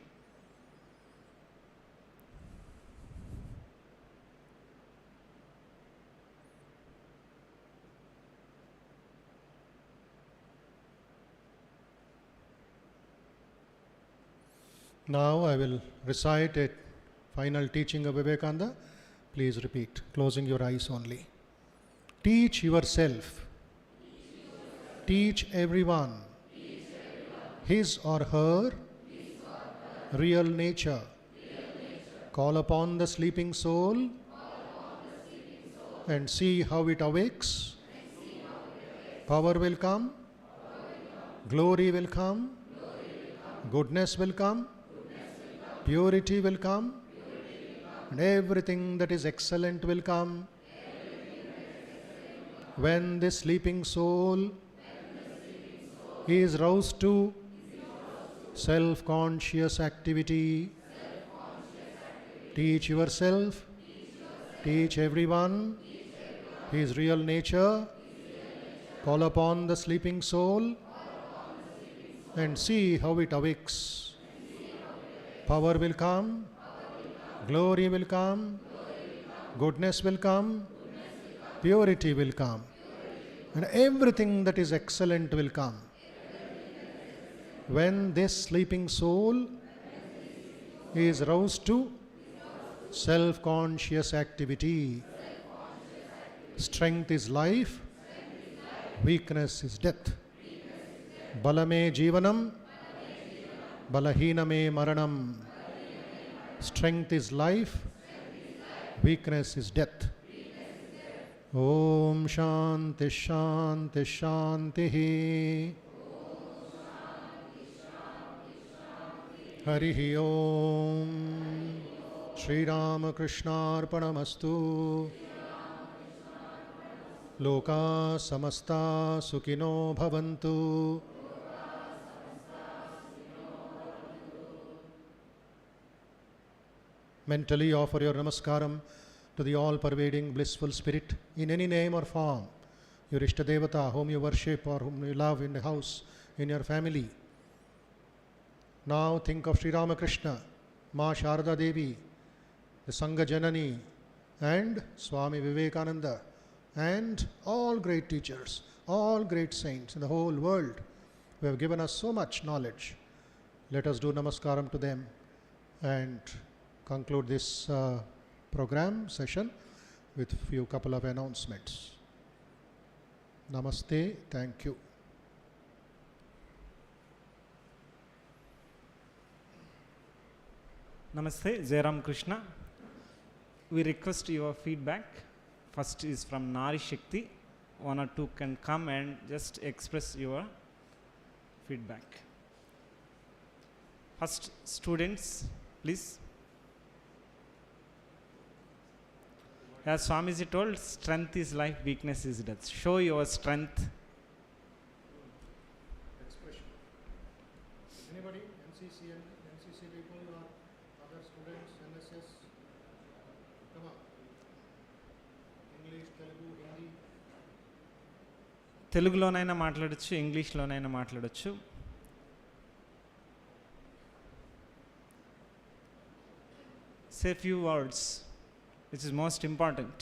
Now I will recite a final teaching of Vivekananda. Please repeat, closing your eyes only. Teach yourself. Teach everyone. His or her real nature. Call upon the sleeping soul and see how it awakes. Power will come. Glory will come. Goodness will come. Purity will come. And everything that is excellent will come. When this sleeping soul is roused to self-conscious activity, teach yourself, teach everyone his real nature, call upon the sleeping soul and see how it awakes. Power will come, glory will come, goodness will come, purity will come, and everything that is excellent will come. When this sleeping soul is roused to self-conscious activity, strength is life, weakness is death. Balame jivanam, balahiname maranam. Strength is life, weakness is death. Om Shanti Shanti Shanti. Harihi Om. Shri Ramakrishna Arpanamastu. Loka samasta sukhino bhavantu. Mentally offer your namaskaram to the all-pervading blissful spirit in any name or form. Your Ishtadevata, whom you worship or whom you love in the house, in your family. Now think of Sri Ramakrishna, Ma Sharada Devi, the Sangha Janani, and Swami Vivekananda, and all great teachers, all great saints in the whole world who have given us so much knowledge. Let us do namaskaram to them and conclude this program session with a few couple of announcements. Namaste, thank you. Namaste, Jai Ramakrishna. We request your feedback. First is from Nari Shakti. One or two can come and just express your feedback. First, students, please. As Swamiji told, strength is life, weakness is death. Show your strength. Expression. Anybody? NCC people or other students, NSS? Come on. English, Telugu, Hindi. తెలుగులోనైనా మాట్లాడొచ్చు, ఇంగ్లీష్లోనైనా మాట్లాడొచ్చు. Say few words, which is most important.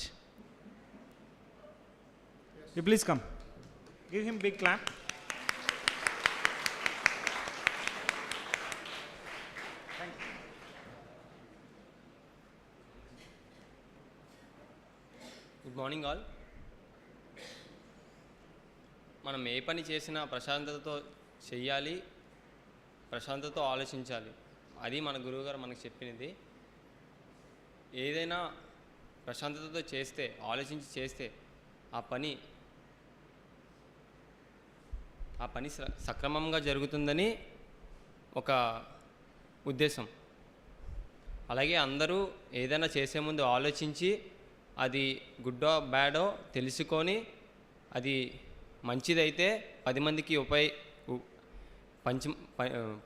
Yes. You please come. Give him big clap. Thank you. Good morning all. మనం ఏ పని చేసినా ప్రశాంతతతో చెయ్యాలి, ప్రశాంతతతో ఆలోచించాలి. అది మన గురువుగారు మనకు చెప్పినది. ఏదైనా ప్రశాంతతతో చేస్తే, ఆలోచించి చేస్తే ఆ పని సక్రమంగా జరుగుతుందని ఒక ఉద్దేశం. అలాగే అందరూ ఏదైనా చేసే ముందు ఆలోచించి అది గుడ్డో బ్యాడో తెలుసుకొని అది మంచిదైతే 10 మందికి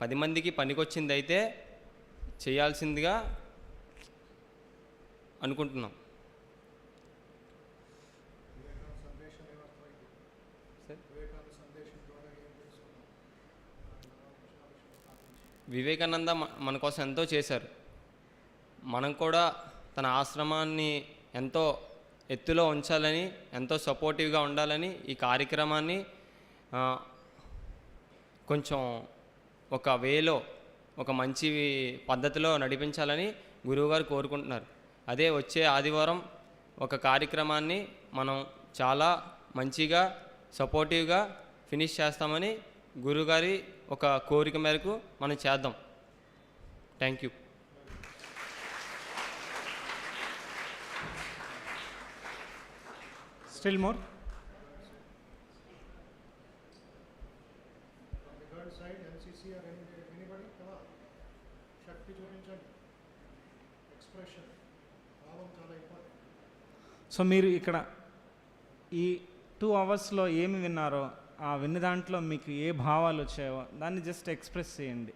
10 మందికి పనికొచ్చిందైతే చేయాల్సిందిగా అనుకుంటున్నాం. వివేకానంద మన కోసం ఎంతో చేశారు. మనం కూడా తన ఆశ్రమాన్ని ఎంతో ఎత్తులో ఉంచాలని, ఎంతో సపోర్టివ్గా ఉండాలని ఈ కార్యక్రమాన్ని కొంచెం ఒక వేలో, ఒక మంచి పద్ధతిలో నడిపించాలని గురువుగారు కోరుకుంటున్నారు. అదే వచ్చే ఆదివారం ఒక కార్యక్రమాన్ని మనం చాలా మంచిగా సపోర్టివ్గా ఫినిష్ చేస్తామని గురువుగారి ఒక కోరిక మేరకు మనం చేద్దాం. Thank you. Still more? From the girl side, NCC or anybody? Come on. Shakti చూపించండి. Expression. భావం చాలా ఇంపార్టెంట్. సో మీరు ఇక్కడ ఈ 2 అవర్స్లో ఏమి విన్నారో ఆ విన్న దాంట్లో మీకు ఏ భావాలు వచ్చాయో దాన్ని జస్ట్ ఎక్స్ప్రెస్ చేయండి.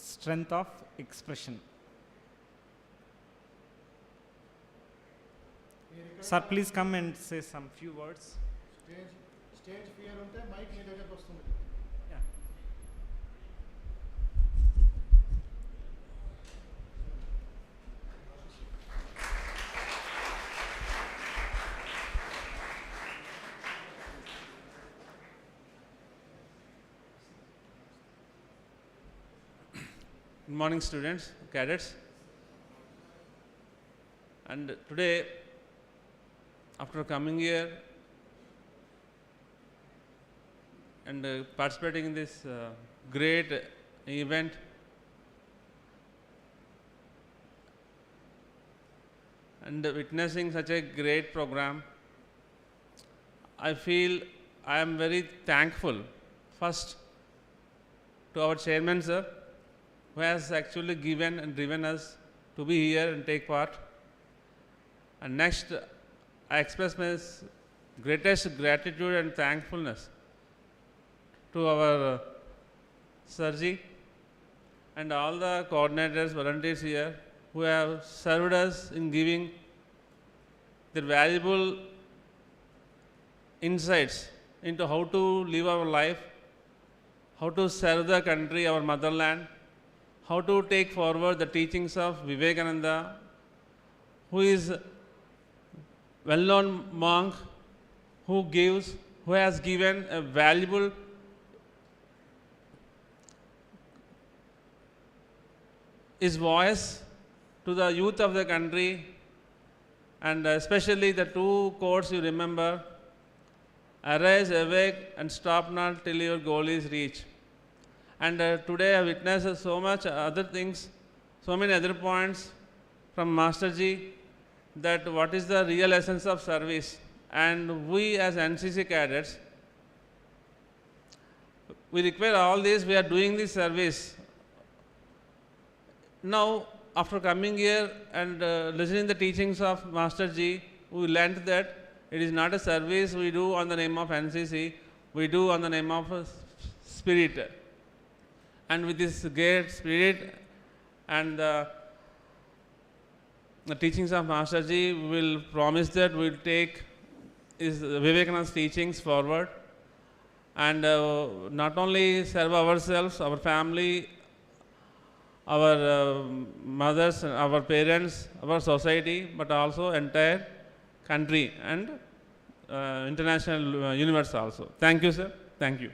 Strength of expression. Sir please come and say some few words. Stage fear ఉంటే మైక్ మీ దగ్గరకు వస్తుంది. Good morning, students, cadets. And today, after coming here and participating in this great event, and witnessing such a great program, I feel I am very thankful first to our chairman, sir, who has actually given and driven us to be here and take part. And next, I express my greatest gratitude and thankfulness to our Sarji and all the coordinators, volunteers here who have served us in giving their valuable insights into how to live our life, how to serve the country, our motherland, how to take forward the teachings of Vivekananda, who is well-known monk, who has given a valuable his voice to the youth of the country, and especially the 2 quotes you remember: arise, awake, and stop not till your goal is reached. And today I witnessed so much other things, so many other points from Masterji, that what is the real essence of service. And we as NCC cadets, we require all this, we are doing this service. Now, after coming here and listening the teachings of Masterji, we learnt that it is not a service we do on the name of NCC, we do on the name of spirit. And with this great spirit and the teachings of Masterji, we will promise that we will take Vivekananda's teachings forward and not only serve ourselves, our family, our mothers, our parents, our society, but also entire country and international universe also. Thank you, sir. Thank you.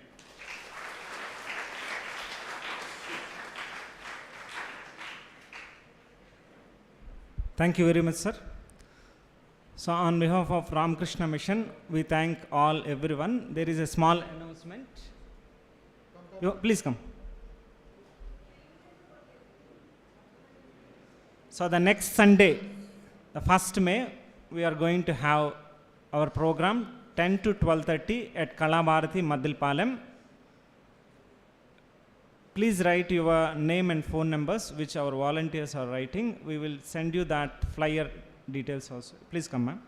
Thank you very much, sir. So on behalf of Ramakrishna Mission, we thank everyone. There is a small announcement. Please come. So the next Sunday, the 1st May, we are going to have our program 10 to 12:30 at Kalabharati, Madilpalam. please write your name and phone numbers, which our volunteers are writing. We will send you that flyer details also. Please come, ma'am.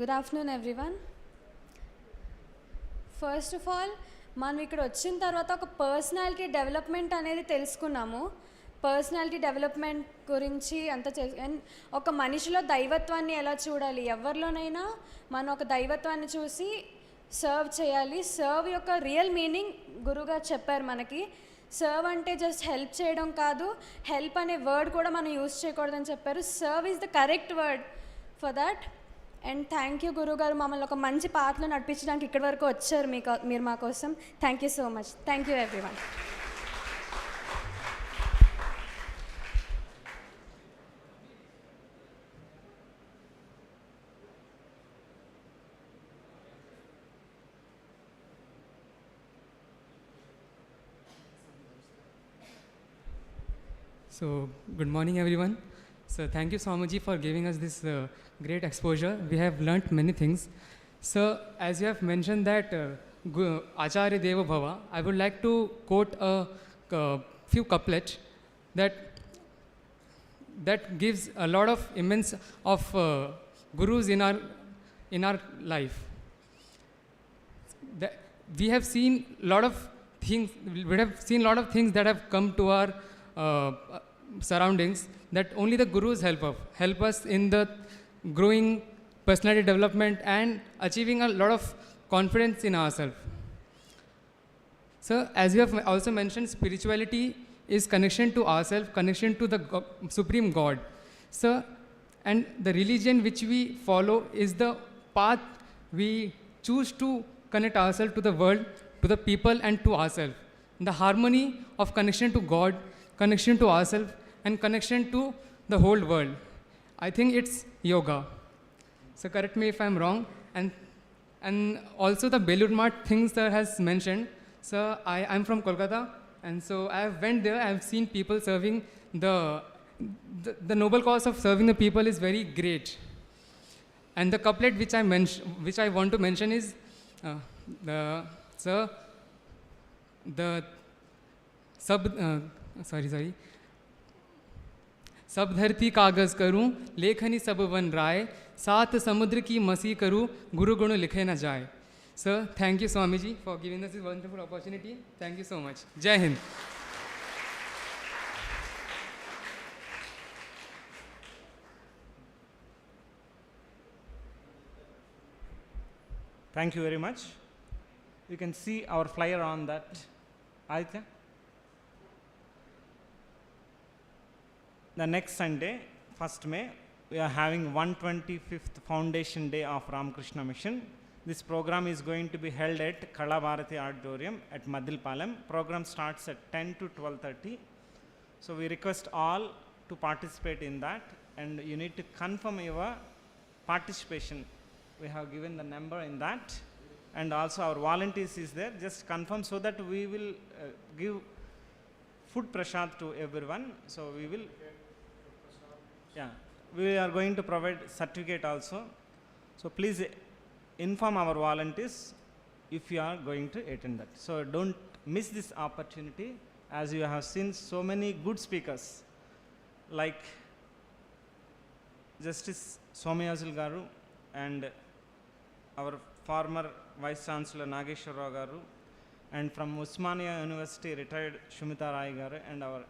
Good afternoon, everyone. First of all మనం ఇక్కడ వచ్చిన తర్వాత ఒక personality development అనేది తెలుసుకున్నాము. Personality development గురించి అంతా and ఒక మనిషిలో దైవత్వాన్ని ఎలా చూడాలి, ఎవరిలోనైనా మనం ఒక దైవత్వాన్ని చూసి సర్వ్ చేయాలి. సర్వ్ యొక్క రియల్ మీనింగ్ గురువుగారు చెప్పారు మనకి. సర్వ్ అంటే జస్ట్ హెల్ప్ చేయడం కాదు, హెల్ప్ అనే వర్డ్ కూడా మనం యూజ్ చేయకూడదని చెప్పారు. Serve is the correct word for that. And thank you గురుగారు, మమ్మల్ని ఒక మంచి పాటలో నడిపించడానికి ఇక్కడి వరకు వచ్చారు మీరు మా కోసం. Thank you so much. Thank you everyone. So, good morning everyone. So, thank you Swamiji for giving us this great exposure. We have learnt many things. So, as you have mentioned that Acharya Deva Bhava, I would like to quote a few couplets that gives a lot of immense of gurus in our life. We have seen lot of things that have come to our surroundings, that only the gurus help us in the growing personality development and achieving a lot of confidence in ourselves. So, as you have also mentioned, spirituality is connection to ourselves, connection to the Supreme God. So, and the religion which we follow is the path we choose to connect ourselves to the world, to the people and to ourselves. The harmony of connection to God, connection to ourselves and connection to the whole world. I think it's yoga. So correct me if I'm wrong. And also the Belur Math things that has mentioned. So I'm from Kolkata, and so I went there. I've seen people serving the noble cause of serving the people is very great. And the couplet which I want to mention is सब धरती कागज करूं, लेखनी सब one राय, सात समुद्र की मसी करूं, गुरु गुण लिखे न जाए. So, thank you Swami ji for giving us this wonderful opportunity. Thank you so much. Jai Hind. Thank you very much. You can see our flyer on that. Aditya? The next Sunday, 1st May, we are having 125th Foundation Day of Ramakrishna Mission. This program is going to be held at Kala Bharati Auditorium at Madilpalam. Program starts at 10 to 12:30. So we request all to participate in that, and you need to confirm your participation. We have given the number in that, and also our volunteers is there. Just confirm so that we will give food prasad to everyone. So we will. Yeah, we are going to provide certificate also. So please inform our volunteers if you are going to attend that. So don't miss this opportunity, as you have seen so many good speakers like Justice Somyazul Garu and our former Vice Chancellor Nageshwar Rao Garu, and from Usmania University retired Shumita Rai Garu, and our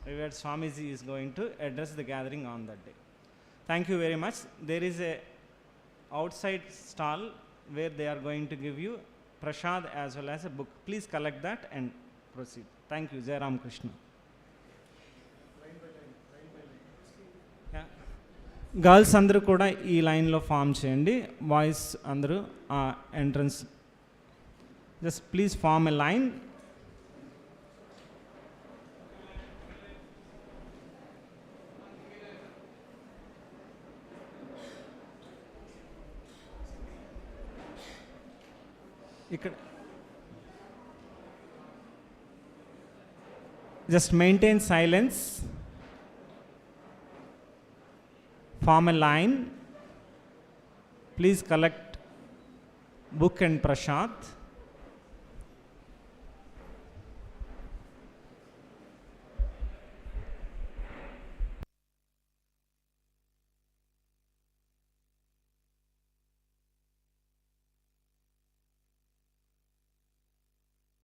revered Swamiji is going to address the gathering on that day. Thank you very much. There is a outside stall where they are going to give you prasad as well as a book. Please collect that and proceed. Thank you. Jai Ramakrishna. Yeah. Girls అందరూ కూడా ఈ లైన్లో form చేయండి. Boys అందరూ entrance just please form a line. ఇక్కడ just maintain silence, form a line. Please collect book and prasad.